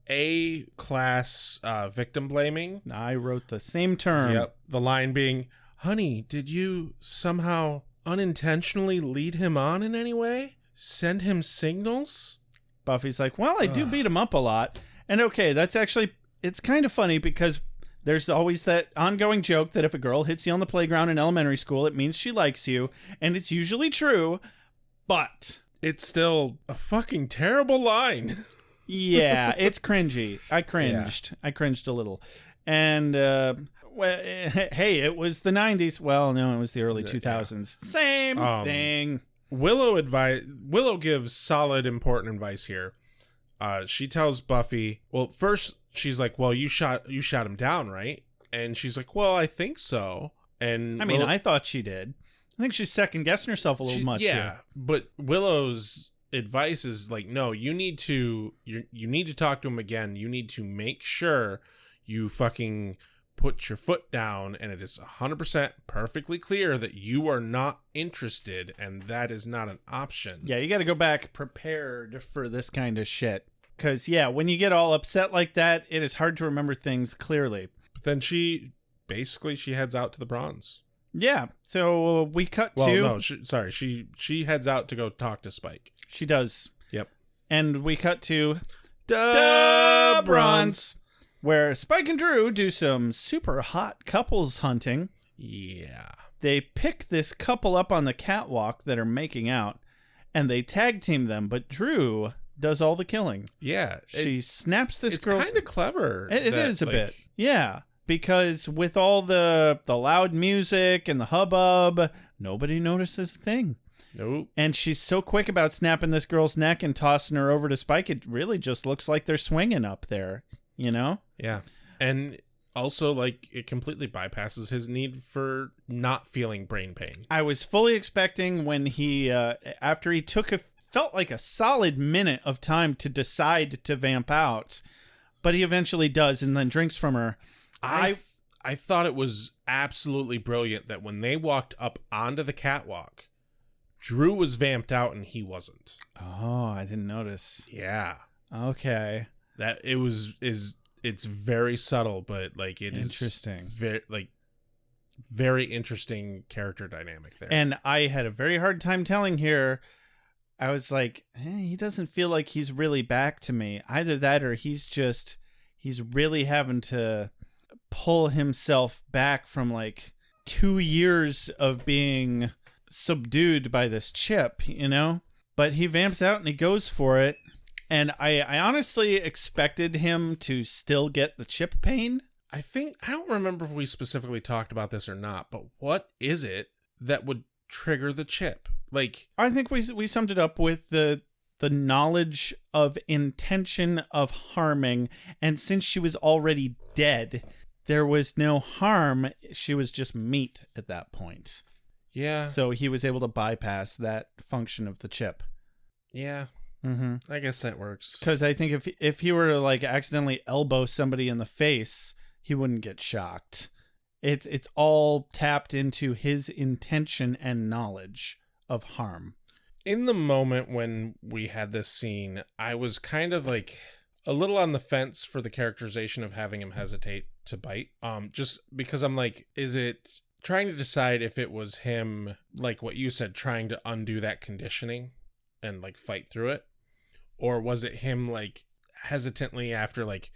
A-class victim blaming. I wrote the same term. Yep. The line being, honey, did you somehow unintentionally lead him on in any way? Send him signals? Buffy's like, well, I do beat him up a lot. And okay, that's actually, it's kind of funny because there's always that ongoing joke that if a girl hits you on the playground in elementary school, it means she likes you. And it's usually true, but... It's still a fucking terrible line. Yeah, it's cringy. I cringed. Yeah. I cringed a little. And, well, hey, it was the 90s. Well, no, it was the early 2000s. Yeah. Same thing. Willow gives solid, important advice here. She tells Buffy, well, first she's like, well, you shot him down, right? And she's like, well, I think so. And I mean, I thought she did. I think she's second guessing herself a little much. Yeah, here. But Willow's advice is like, no, you need to talk to him again. You need to make sure you fucking put your foot down and it is 100% perfectly clear that you are not interested and that is not an option. Yeah, you got to go back prepared for this kind of shit. Because, yeah, when you get all upset like that, it is hard to remember things clearly. But then she heads out to the bronze. Yeah, so we cut well, to... no, she heads out to go talk to Spike. She does. Yep. And we cut to... the bronze, where Spike and Drew do some super hot couples hunting. Yeah. They pick this couple up on the catwalk that are making out, and they tag team them, but Drew does all the killing. Yeah. She snaps this girl's... It's kind of clever. It is a bit. Yeah. Because with all the loud music and the hubbub, nobody notices a thing. Nope. And she's so quick about snapping this girl's neck and tossing her over to Spike, it really just looks like they're swinging up there, you know? Yeah. And also, like, it completely bypasses his need for not feeling brain pain. I was fully expecting when he, after he felt like a solid minute of time to decide to vamp out, but he eventually does and then drinks from her. I thought it was absolutely brilliant that when they walked up onto the catwalk, Drew was vamped out and he wasn't. Oh, I didn't notice. Yeah. Okay. That it's very subtle, but like it interesting. Is very interesting character dynamic there. And I had a very hard time telling here. I was like, he doesn't feel like he's really back to me. Either that or he's really having to pull himself back from like 2 years of being subdued by this chip, you know? But he vamps out and he goes for it. And I honestly expected him to still get the chip pain. I don't remember if we specifically talked about this or not, but what is it that would trigger the chip? Like, I think we summed it up with the knowledge of intention of harming. And since she was already dead, there was no harm. She was just meat at that point. Yeah. So he was able to bypass that function of the chip. Yeah. Mm-hmm. I guess that works. Because I think if he were to like accidentally elbow somebody in the face, he wouldn't get shocked. It's all tapped into his intention and knowledge of harm. In the moment when we had this scene, I was kind of like a little on the fence for the characterization of having him hesitate to bite. Just because I'm like, is it trying to decide if it was him, like what you said, trying to undo that conditioning and like fight through it? Or was it him like hesitantly after like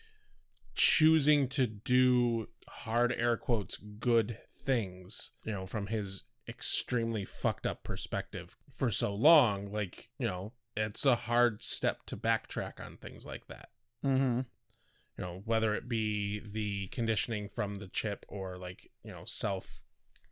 choosing to do hard air quotes good things, you know, from his extremely fucked up perspective for so long? Like, you know, it's a hard step to backtrack on things like that. Mm-hmm. You know, whether it be the conditioning from the chip or like, you know, self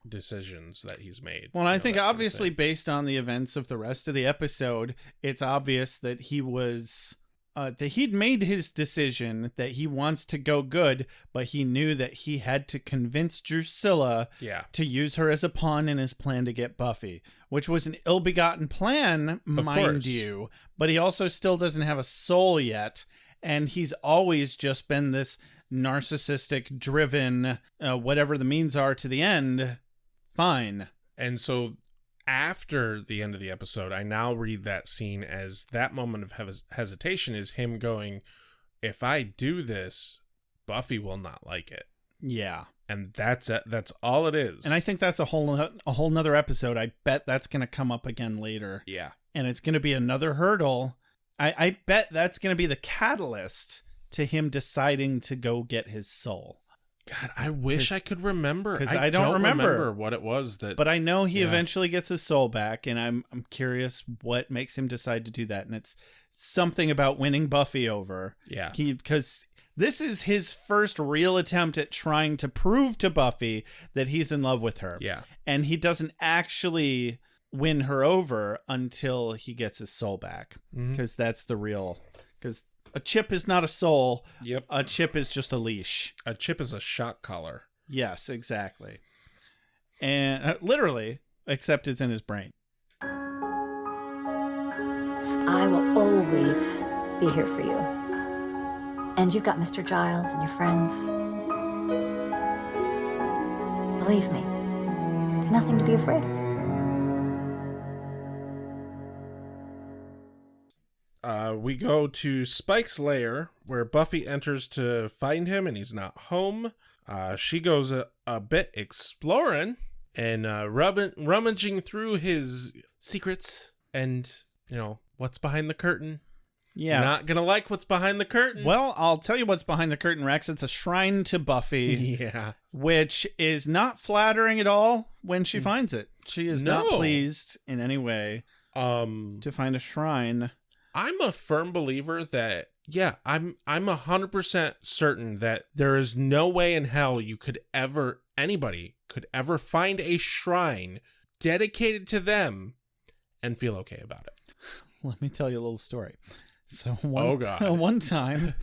decisions that he's made. Well, I think obviously based on the events of the rest of the episode, it's obvious that he was that he'd made his decision that he wants to go good, but he knew that he had to convince Drusilla to use her as a pawn in his plan to get Buffy, which was an ill-begotten plan, mind you, but he also still doesn't have a soul yet, and he's always just been this narcissistic, driven, whatever the means are to the end, fine. And so after the end of the episode, I now read that scene as that moment of hesitation is him going, if I do this, Buffy will not like it. Yeah. And that's it. That's all it is. And I think that's a whole nother episode. I bet that's going to come up again later. Yeah. And it's going to be another hurdle. I bet that's going to be the catalyst to him deciding to go get his soul. God, I wish I could remember. Because I don't remember what it was that. But I know he eventually gets his soul back, and I'm curious what makes him decide to do that. And it's something about winning Buffy over. Yeah. Because this is his first real attempt at trying to prove to Buffy that he's in love with her. Yeah. And he doesn't actually win her over until he gets his soul back. Because that's the real. Because a chip is not a soul. Yep. A chip is just a leash. A chip is a shock collar. Yes, exactly. And literally, except it's in his brain. I will always be here for you. And you've got Mr. Giles and your friends. Believe me, there's nothing to be afraid of. We go to Spike's lair, where Buffy enters to find him, and he's not home. She goes a bit exploring and rummaging through his secrets and, what's behind the curtain. Yeah. Not gonna like what's behind the curtain. Well, I'll tell you what's behind the curtain, Rex. It's a shrine to Buffy. Yeah. Which is not flattering at all when she finds it. She is not pleased in any way to find a shrine. I'm a firm believer that, I'm 100% certain that there is no way in hell anybody could ever find a shrine dedicated to them and feel okay about it. Let me tell you a little story. So God. One time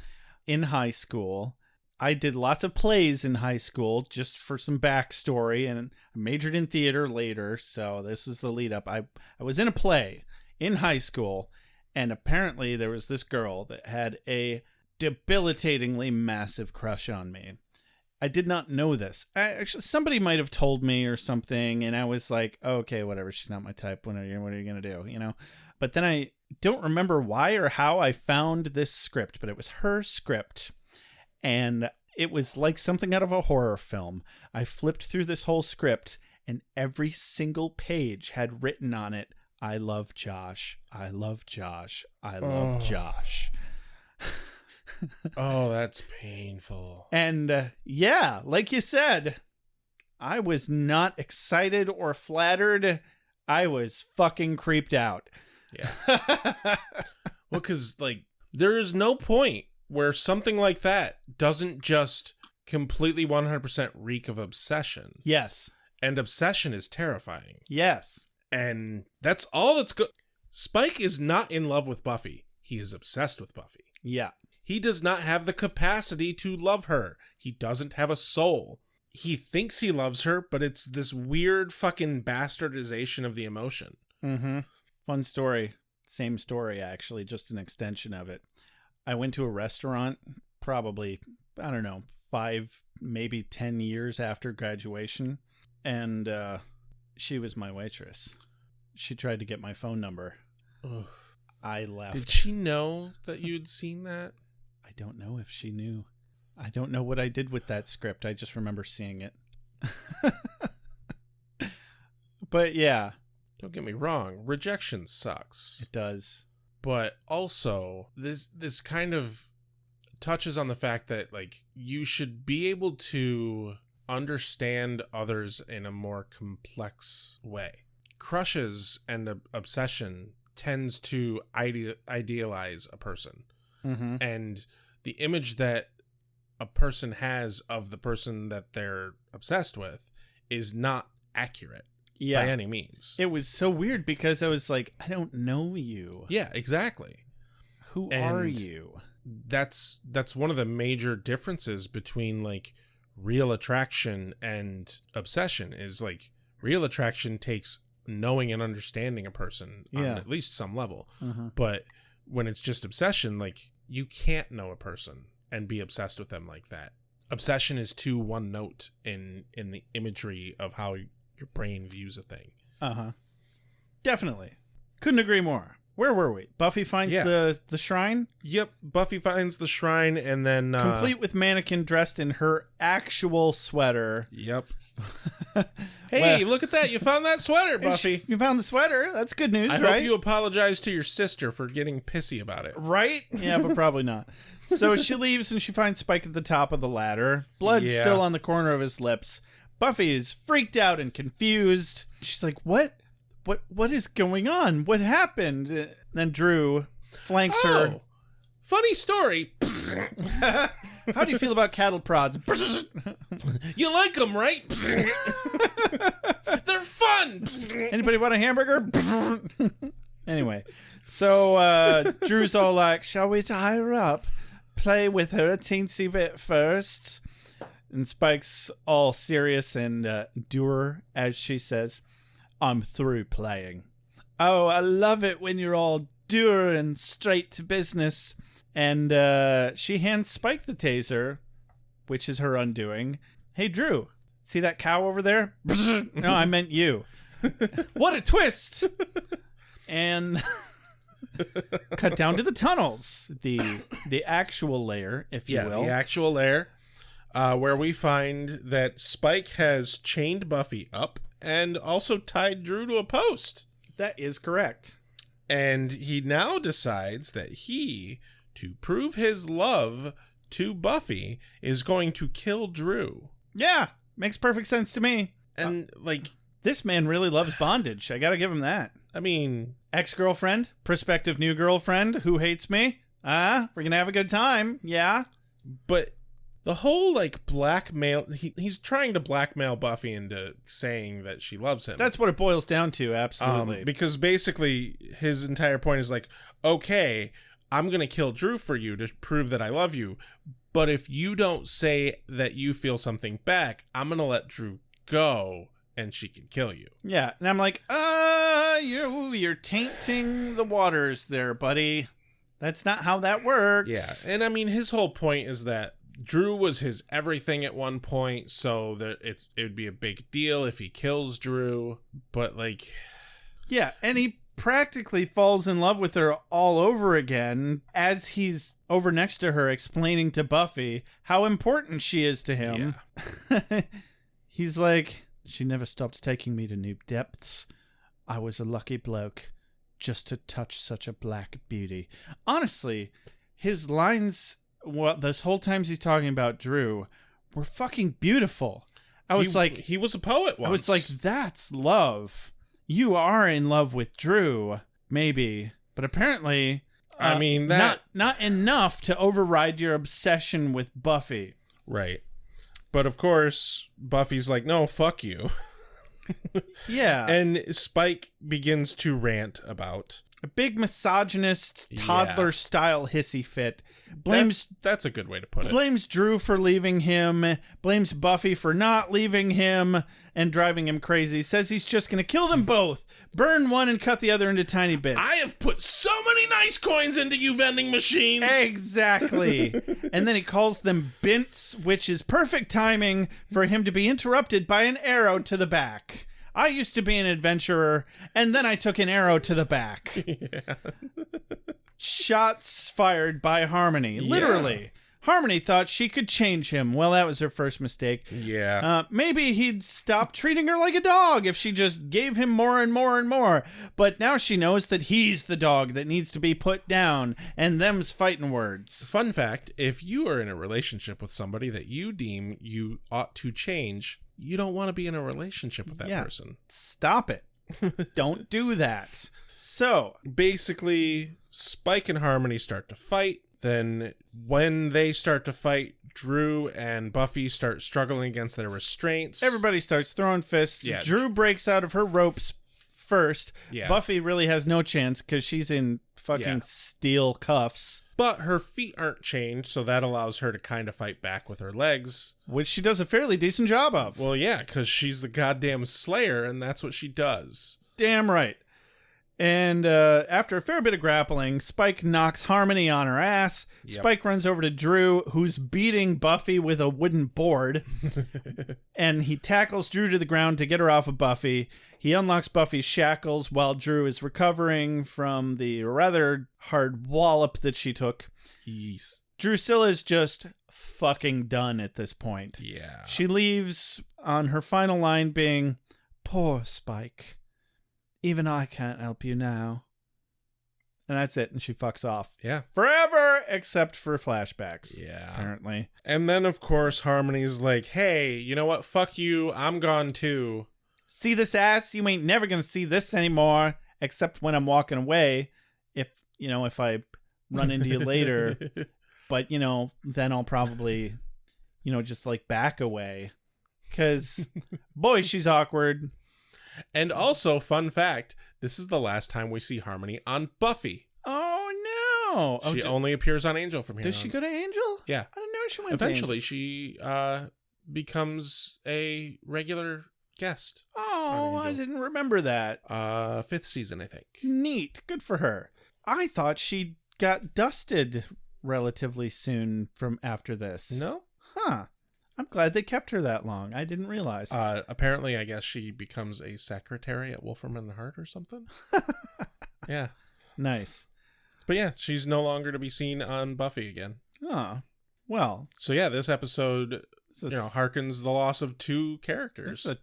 in high school, I did lots of plays in high school just for some backstory, and I majored in theater later, so this was the lead up. I was in a play in high school, and apparently there was this girl that had a debilitatingly massive crush on me. I did not know this. Actually, somebody might have told me or something, and I was like, okay, whatever, she's not my type. What are you going to do, But then I don't remember why or how I found this script, but it was her script, and it was like something out of a horror film. I flipped through this whole script, and every single page had written on it, I love Josh. I love Josh. I love Josh. Oh, that's painful. And like you said, I was not excited or flattered. I was fucking creeped out. Yeah. Well, because, there is no point where something like that doesn't just completely 100% reek of obsession. Yes. And obsession is terrifying. Yes. And that's all that's good. Spike is not in love with Buffy. He is obsessed with Buffy. Yeah. He does not have the capacity to love her. He doesn't have a soul. He thinks he loves her, but it's this weird fucking bastardization of the emotion. Mm-hmm. Fun story. Same story, actually, just an extension of it. I went to a restaurant probably, 5, maybe 10 years after graduation, and she was my waitress. She tried to get my phone number. Ugh. I left. Did she know that you'd seen that? I don't know if she knew. I don't know what I did with that script. I just remember seeing it. But yeah. Don't get me wrong. Rejection sucks. It does. But also, this kind of touches on the fact that, you should be able to understand others in a more complex way. Crushes and obsession tends to idealize a person. Mm-hmm. And the image that a person has of the person that they're obsessed with is not accurate by any means. It was so weird because I was like, I don't know you. Yeah, exactly. Who are you? That's one of the major differences between real attraction and obsession is real attraction takes knowing and understanding a person on at least some level. Mm-hmm. But when it's just obsession, you can't know a person and be obsessed with them like that. Obsession is too one note in the imagery of how your brain views a thing. Uh-huh. Definitely. Couldn't agree more. Where were we? Buffy finds the shrine? Yep. Buffy finds the shrine and then... complete with mannequin dressed in her actual sweater. Yep. Hey, look at that. You found that sweater, Buffy. You found the sweater. That's good news, I right? hope you apologize to your sister for getting pissy about it. Right? Yeah, but probably not. So she leaves and she finds Spike at the top of the ladder. Blood still on the corner of his lips. Buffy is freaked out and confused. She's like, what is going on? What happened? Then Drew flanks her. Funny story. How do you feel about cattle prods? You like them, right? They're fun. Anybody want a hamburger? Anyway, so Drew's all like, shall we tie her up? Play with her a teensy bit first? And Spike's all serious and dour as she says, I'm through playing. Oh, I love it when you're all dour and straight to business. And she hands Spike the taser, which is her undoing. Hey, Drew, See that cow over there? No, I meant you. What a twist! And cut down to the tunnels, the actual lair, if you will. The actual lair, where we find that Spike has chained Buffy up and also tied Drew to a post. That is correct. And he now decides that he, to prove his love to Buffy, is going to kill Drew. Yeah, makes perfect sense to me. And, this man really loves bondage. I gotta give him that. I mean... Ex-girlfriend, prospective new girlfriend, who hates me? We're gonna have a good time, yeah? But the whole, blackmail... He's trying to blackmail Buffy into saying that she loves him. That's what it boils down to, absolutely. Because basically, his entire point is okay, I'm gonna kill Drew for you to prove that I love you, but if you don't say that you feel something back, I'm gonna let Drew go, and she can kill you. Yeah, and I'm like, you're tainting the waters there, buddy. That's not how that works. Yeah, and I mean, his whole point is that Drew was his everything at one point, so that it would be a big deal if he kills Drew, but yeah, and he practically falls in love with her all over again as he's over next to her explaining to Buffy how important she is to him. Yeah. He's like, she never stopped taking me to new depths. I was a lucky bloke just to touch such a black beauty. Honestly, his lines, this whole time he's talking about Drew, were fucking beautiful. I was he was a poet once. I was like, that's love. You are in love with Drew, maybe, but apparently, I mean, that not enough to override your obsession with Buffy. Right. But of course, Buffy's like, no, fuck you. Yeah. And Spike begins to rant about a big misogynist toddler-style hissy fit. That's a good way to put it. Blames Drew for leaving him, blames Buffy for not leaving him and driving him crazy. Says he's just going to kill them both, burn one and cut the other into tiny bits. I have put so many nice coins into you vending machines. Exactly. And then he calls them bints, which is perfect timing for him to be interrupted by an arrow to the back. I used to be an adventurer, and then I took an arrow to the back. Yeah. Shots fired by Harmony. Literally. Yeah. Harmony thought she could change him. Well, that was her first mistake. Yeah. Maybe he'd stop treating her like a dog if she just gave him more and more and more. But now she knows that he's the dog that needs to be put down, and them's fighting words. Fun fact, if you are in a relationship with somebody that you deem you ought to change, you don't want to be in a relationship with that person. Stop it. Don't do that. So, basically, Spike and Harmony start to fight. Then when they start to fight, Drew and Buffy start struggling against their restraints. Everybody starts throwing fists. Yeah. Drew breaks out of her ropes first. Yeah. Buffy really has no chance because she's in fucking steel cuffs. But her feet aren't chained, so that allows her to kind of fight back with her legs. Which she does a fairly decent job of. Well, yeah, because she's the goddamn Slayer, and that's what she does. Damn right. And after a fair bit of grappling, Spike knocks Harmony on her ass. Yep. Spike runs over to Drew, who's beating Buffy with a wooden board. And he tackles Drew to the ground to get her off of Buffy. He unlocks Buffy's shackles while Drew is recovering from the rather hard wallop that she took. Yes. Drusilla's just fucking done at this point. Yeah. She leaves on her final line being, "Poor Spike. Even I can't help you now." And that's it. And she fucks off. Yeah. Forever, except for flashbacks. Yeah. Apparently. And then, of course, Harmony's like, hey, you know what? Fuck you. I'm gone too. See this ass? You ain't never gonna see this anymore, except when I'm walking away. If I run into you later. But, then I'll probably, just back away. Because, boy, she's awkward. And also, fun fact, this is the last time we see Harmony on Buffy. Oh, no. She only appears on Angel from here Does she go to Angel? Yeah. I didn't know she went Eventually, to she becomes a regular guest. Oh, I didn't remember that. 5th season, I think. Neat. Good for her. I thought she got dusted relatively soon from after this. No? Huh. I'm glad they kept her that long. I didn't realize. Apparently, I guess she becomes a secretary at Wolfram and Hart or something. Yeah. Nice. But yeah, she's no longer to be seen on Buffy again. Oh, well. So yeah, this episode, harkens the loss of 2 characters. It's a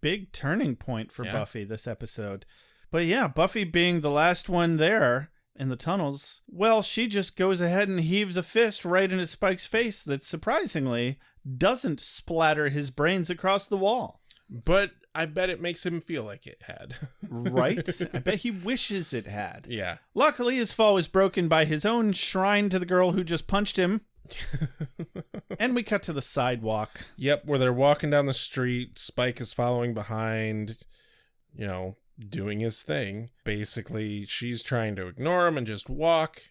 big turning point for Buffy this episode. But yeah, Buffy being the last one there in the tunnels, well, she just goes ahead and heaves a fist right into Spike's face that surprisingly doesn't splatter his brains across the wall. But I bet it makes him feel like it had. Right? I bet he wishes it had. Yeah. Luckily, his fall was broken by his own shrine to the girl who just punched him. And we cut to the sidewalk. Yep, where they're walking down the street. Spike is following behind, doing his thing. Basically, she's trying to ignore him and just walk.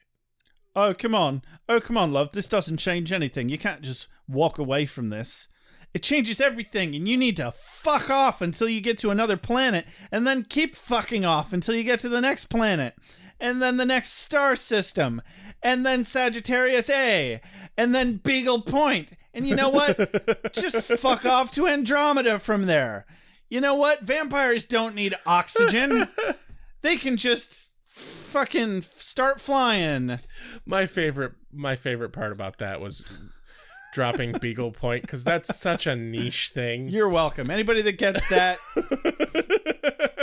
Oh, come on, love. This doesn't change anything. You can't just walk away from this. It changes everything, and you need to fuck off until you get to another planet, and then keep fucking off until you get to the next planet, and then the next star system, and then Sagittarius A, and then Beagle Point. And you know what? Just fuck off to Andromeda from there. You know what? Vampires don't need oxygen. They can just fucking start flying. My favorite part about that was dropping Beagle Point, because that's such a niche thing. You're welcome. Anybody that gets that,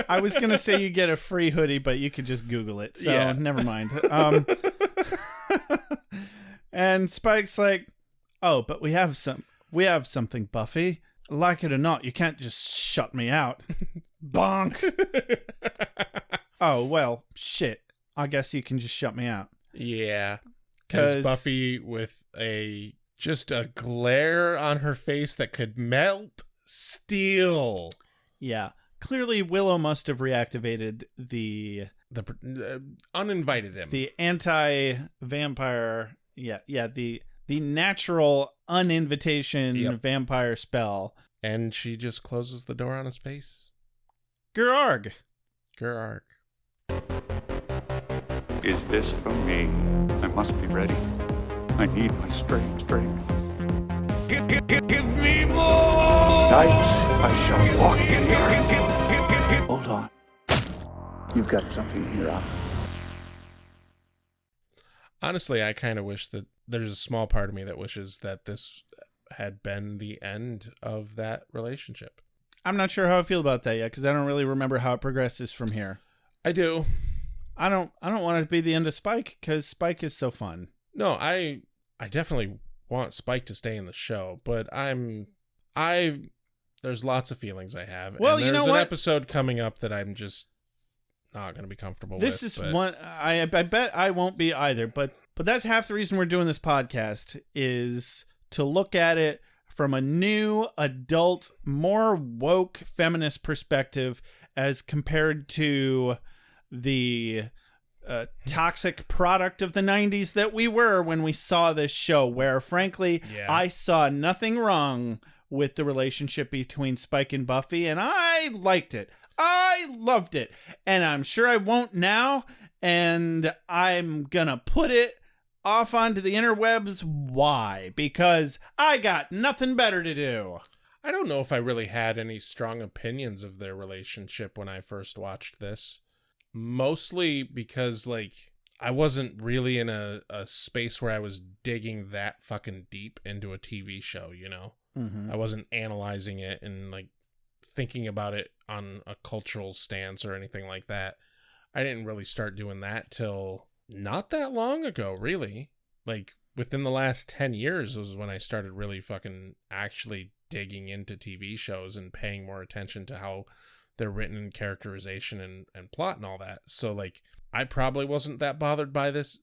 I was going to say you get a free hoodie, but you could just Google it. So never mind. And Spike's like, oh, but we have something, Buffy. Like it or not, you can't just shut me out. Bonk. Oh, well, shit. I guess you can just shut me out. Yeah. Because Buffy, with just a glare on her face that could melt steel. Yeah. Clearly, Willow must have reactivated the uninvited him. The anti-vampire. Yeah. The natural uninvitation vampire spell. And she just closes the door on his face. Gerarg. Is this from me? I must be ready. I need my strength. Give me more! Nights I shall walk in the earth. Hold on. You've got something in your eye. Honestly, I kind of wish that there's a small part of me that wishes that this had been the end of that relationship. I'm not sure how I feel about that yet, because I don't really remember how it progresses from here. I do. I don't want it to be the end of Spike, because Spike is so fun. No, I definitely want Spike to stay in the show, but there's lots of feelings I have. Well, and you know there's what? an episode coming up that I'm just not going to be comfortable this with. This is one I bet I won't be either, but that's half the reason we're doing this podcast, is to look at it from a new adult, more woke feminist perspective as compared to the toxic product of the 90s that we were when we saw this show, where frankly I saw nothing wrong with the relationship between Spike and Buffy, and I liked it. I loved it, and I'm sure I won't now, and I'm gonna put it off onto the interwebs. Why? Because I got nothing better to do. I don't know if I really had any strong opinions of their relationship when I first watched this. Mostly because, I wasn't really in a space where I was digging that fucking deep into a TV show, Mm-hmm. I wasn't analyzing it and, thinking about it on a cultural stance or anything like that. I didn't really start doing that till not that long ago, really. Within the last 10 years was when I started really fucking actually digging into TV shows and paying more attention to how they're written in characterization and plot and all that. So, I probably wasn't that bothered by this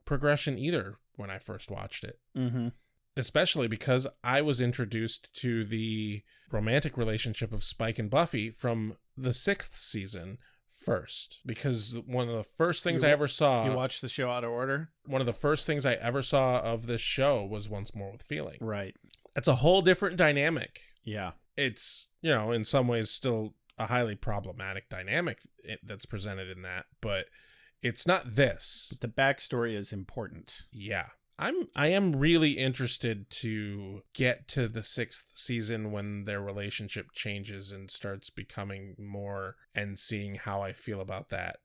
progression either when I first watched it. Mm-hmm. Especially because I was introduced to the romantic relationship of Spike and Buffy from the 6th season first. Because one of the first things I ever saw... You watched the show out of order? One of the first things I ever saw of this show was Once More with Feeling. Right. It's a whole different dynamic. Yeah. It's, in some ways still a highly problematic dynamic that's presented in that, but it's not this. But the backstory is important. Yeah. I am really interested to get to the 6th season when their relationship changes and starts becoming more, and seeing how I feel about that.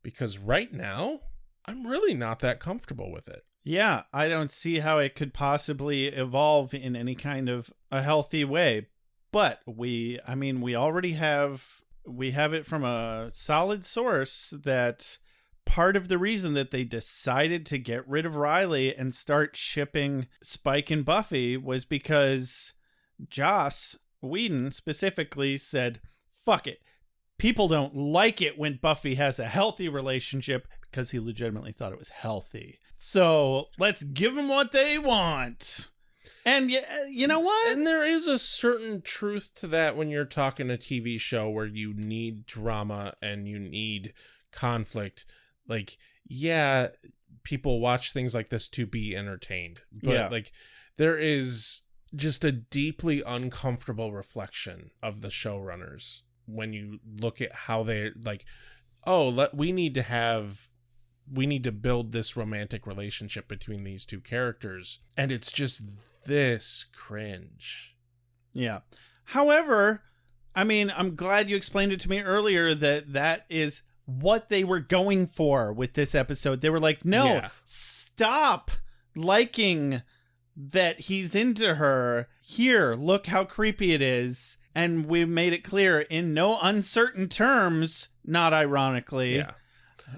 Because right now, I'm really not that comfortable with it. Yeah, I don't see how it could possibly evolve in any kind of a healthy way. But we already have it from a solid source that part of the reason that they decided to get rid of Riley and start shipping Spike and Buffy was because Joss Whedon specifically said, fuck it. People don't like it when Buffy has a healthy relationship, because he legitimately thought it was healthy. So let's give them what they want. And you know what? And there is a certain truth to that when you're talking a TV show where you need drama and you need conflict. Like, yeah, people watch things like this to be entertained. But like, there is just a deeply uncomfortable reflection of the showrunners when you look at how they like, we need to build this romantic relationship between these two characters. And it's just this cringe. Yeah. However, I mean, I'm glad you explained it to me earlier that is what they were going for with this episode. They were like, no, stop liking that he's into her. Here, look how creepy it is. And we made it clear in no uncertain terms, not ironically. Yeah.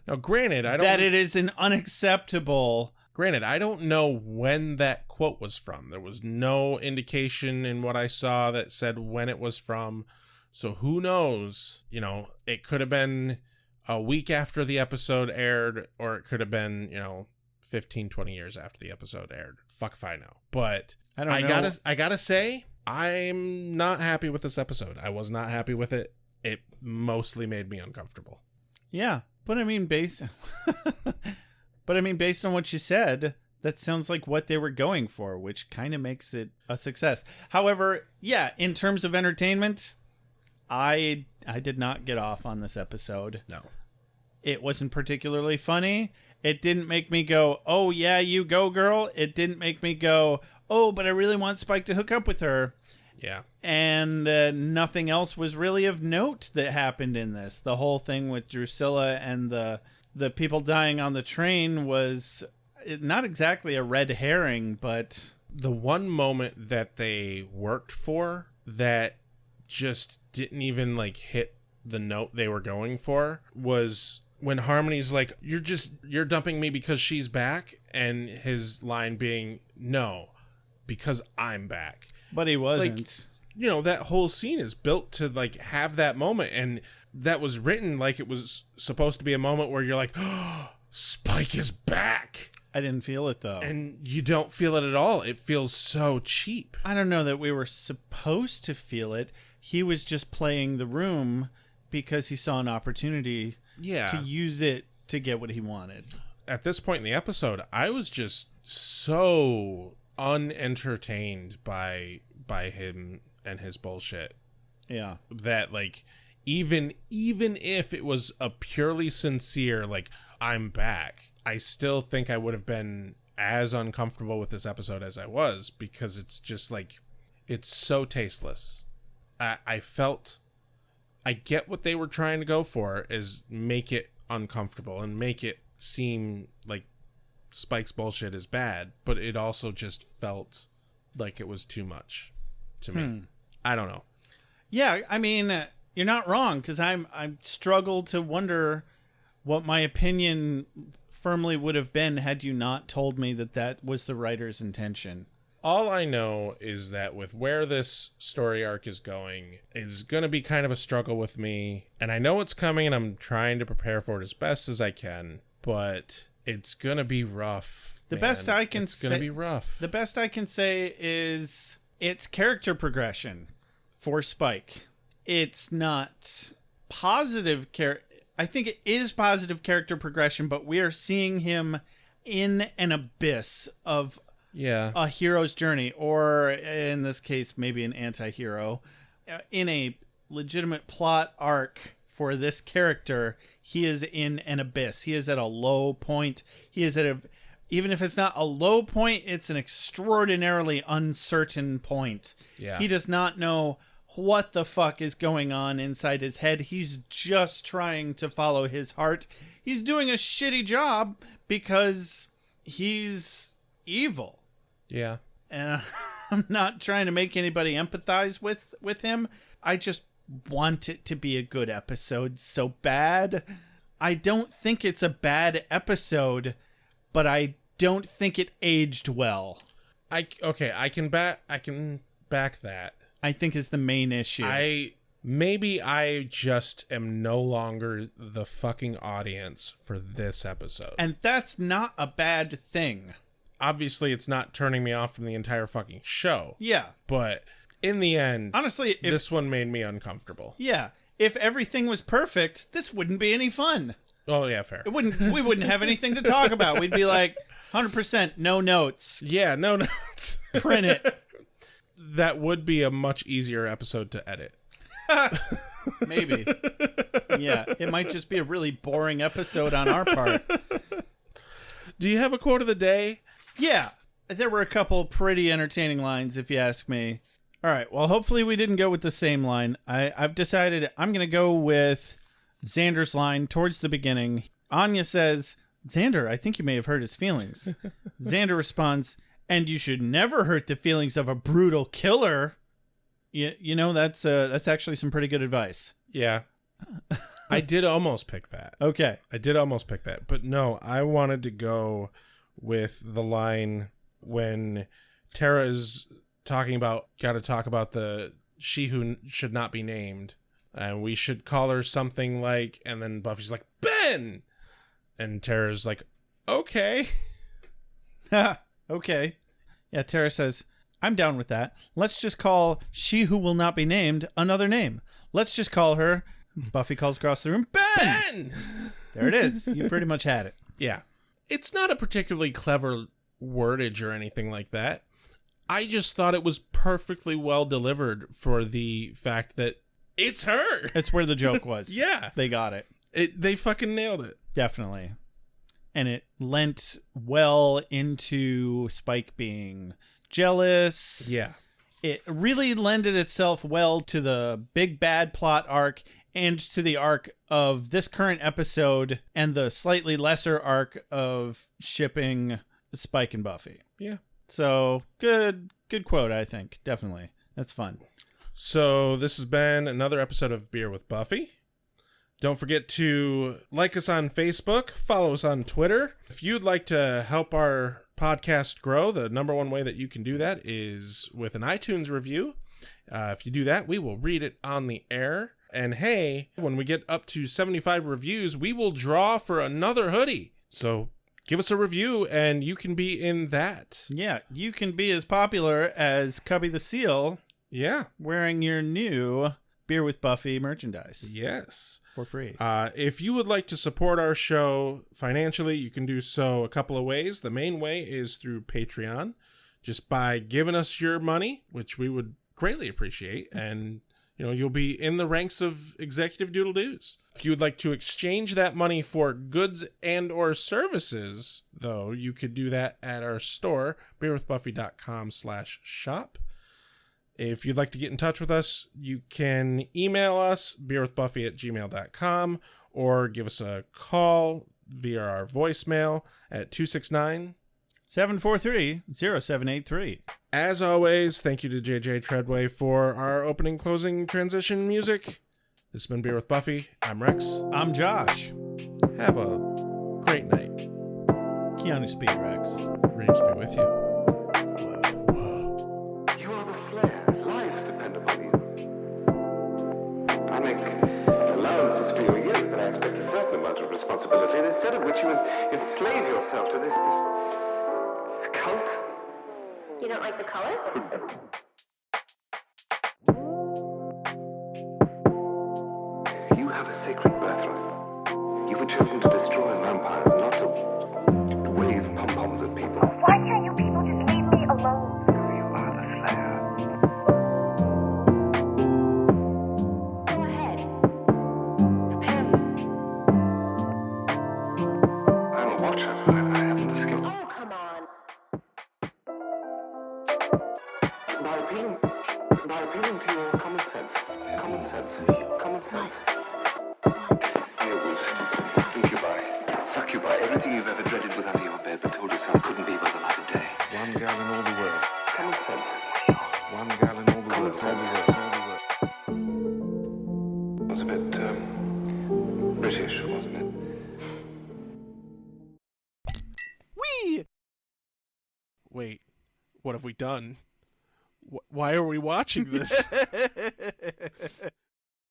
Now, granted, it is an unacceptable. Granted, I don't know when that quote was from. There was no indication in what I saw that said when it was from. So who knows? You know, it could have been a week after the episode aired, or it could have been, 15, 20 years after the episode aired. Fuck if I know. But I gotta say, I'm not happy with this episode. I was not happy with it. It mostly made me uncomfortable. Yeah. But I mean, based on what you said, that sounds like what they were going for, which kind of makes it a success. However, yeah, in terms of entertainment, I did not get off on this episode. No. It wasn't particularly funny. It didn't make me go, oh, yeah, you go, girl. It didn't make me go, oh, but I really want Spike to hook up with her. Yeah. And nothing else was really of note that happened in this. The whole thing with Drusilla and the people dying on the train was not exactly a red herring, but the one moment that they worked for that just didn't even like hit the note they were going for was when Harmony's like, you're dumping me because she's back, and his line being, no, because I'm back. But he wasn't. Like, that whole scene is built to like have that moment, and that was written like it was supposed to be a moment where you're like, oh, Spike is back. I didn't feel it though. And you don't feel it at all. It feels so cheap. I don't know that we were supposed to feel it. He was just playing the room because he saw an opportunity to use it to get what he wanted. At this point in the episode, I was just so unentertained by him and his bullshit. Yeah. That like even if it was a purely sincere like I'm back, I still think I would have been as uncomfortable with this episode as I was, because it's just like it's so tasteless. I felt I get what they were trying to go for, is make it uncomfortable and make it seem like Spike's bullshit is bad, but it also just felt like it was too much to me. I don't know. Yeah, I mean, you're not wrong, because I struggled to wonder what my opinion firmly would have been had you not told me that was the writer's intention. All I know is that with where this story arc is going is going to be kind of a struggle with me, and I know it's coming, and I'm trying to prepare for it as best as I can, but it's going to be rough. The best I can say, it's going to be rough. The best I can say is it's character progression for Spike. It's not positive I think it is positive character progression, but we are seeing him in an abyss of a hero's journey, or in this case, maybe an anti-hero. In a legitimate plot arc for this character, he is in an abyss. He is at a low point. He is at even if it's not a low point, it's an extraordinarily uncertain point. Yeah. He does not know what the fuck is going on inside his head. He's just trying to follow his heart. He's doing a shitty job because he's evil. Yeah. And I'm not trying to make anybody empathize with him. I just want it to be a good episode so bad. I don't think it's a bad episode, but I don't think it aged well. I can back that. I think is the main issue. Maybe I just am no longer the fucking audience for this episode. And that's not a bad thing. Obviously, it's not turning me off from the entire fucking show. Yeah. But in the end, honestly, this one made me uncomfortable. Yeah. If everything was perfect, this wouldn't be any fun. Oh, yeah, fair. We wouldn't have anything to talk about. We'd be like, 100% no notes. Yeah, no notes. Print it. That would be a much easier episode to edit. Maybe. Yeah, it might just be a really boring episode on our part. Do you have a quote of the day? Yeah, there were a couple pretty entertaining lines, if you ask me. All right, well, hopefully we didn't go with the same line. I've decided I'm going to go with Xander's line towards the beginning. Anya says, "Xander, I think you may have hurt his feelings." Xander responds, "And you should never hurt the feelings of a brutal killer." You know, that's actually some pretty good advice. Yeah. I did almost pick that. Okay. I did almost pick that. But no, I wanted to go with the line when Tara is gotta talk about the she who should not be named. And we should call her something like, and then Buffy's like, Ben! And Tara's like, okay. Okay. Yeah, Tara says, "I'm down with that. Let's just call she who will not be named another name. Let's just call her," Buffy calls across the room, "Ben!" There it is. You pretty much had it. Yeah. It's not a particularly clever wordage or anything like that. I just thought it was perfectly well delivered for the fact that it's her. It's where the joke was. Yeah. They got it. They fucking nailed it. Definitely. And it lent well into Spike being jealous. Yeah. It really lended itself well to the big bad plot arc and to the arc of this current episode and the slightly lesser arc of shipping Spike and Buffy. Yeah. So good quote, I think. Definitely. That's fun. So this has been another episode of Beer with Buffy. Don't forget to like us on Facebook, follow us on Twitter. If you'd like to help our podcast grow, the number one way that you can do that is with an iTunes review. If you do that, we will read it on the air. And hey, when we get up to 75 reviews, we will draw for another hoodie. So give us a review and you can be in that. Yeah, you can be as popular as Cubby the Seal. Yeah. Wearing your new Beer with Buffy merchandise. Yes. For free. If you would like to support our show financially, you can do so a couple of ways. The main way is through Patreon, just by giving us your money, which we would greatly appreciate. And, you'll be in the ranks of executive doodle-doos. If you would like to exchange that money for goods and or services, though, you could do that at our store, beerwithbuffy.com/shop. If you'd like to get in touch with us, you can email us, beerwithbuffy@gmail.com, or give us a call via our voicemail at 269-743-0783. As always, thank you to JJ Treadway for our opening closing transition music. This has been Beer with Buffy. I'm Rex. I'm Josh. Have a great night. Keanu Speed, Rex. Rage be with you. You are the Slayer. Lives depend upon you. I make allowances for your years, but I expect a certain amount of responsibility, and instead of which you enslave yourself to this cult. You don't like the color? You have a sacred birthright. You were chosen to destroy vampires, not to wave pom-poms at people. Why can't you people just leave me alone? You are the Slayer. Go ahead. I'm a watcher. I haven't the skill. Oh, come appealing to your common sense. Common sense. Common sense. Werewolves, incubi, succubi, everything you've ever dreaded was under your bed but told yourself couldn't be by the light of day. One girl in all the world. Common sense. One girl in all the Common world. sense. It was a bit, British, wasn't it? Whee! Wait, what have we done? Why are we watching this?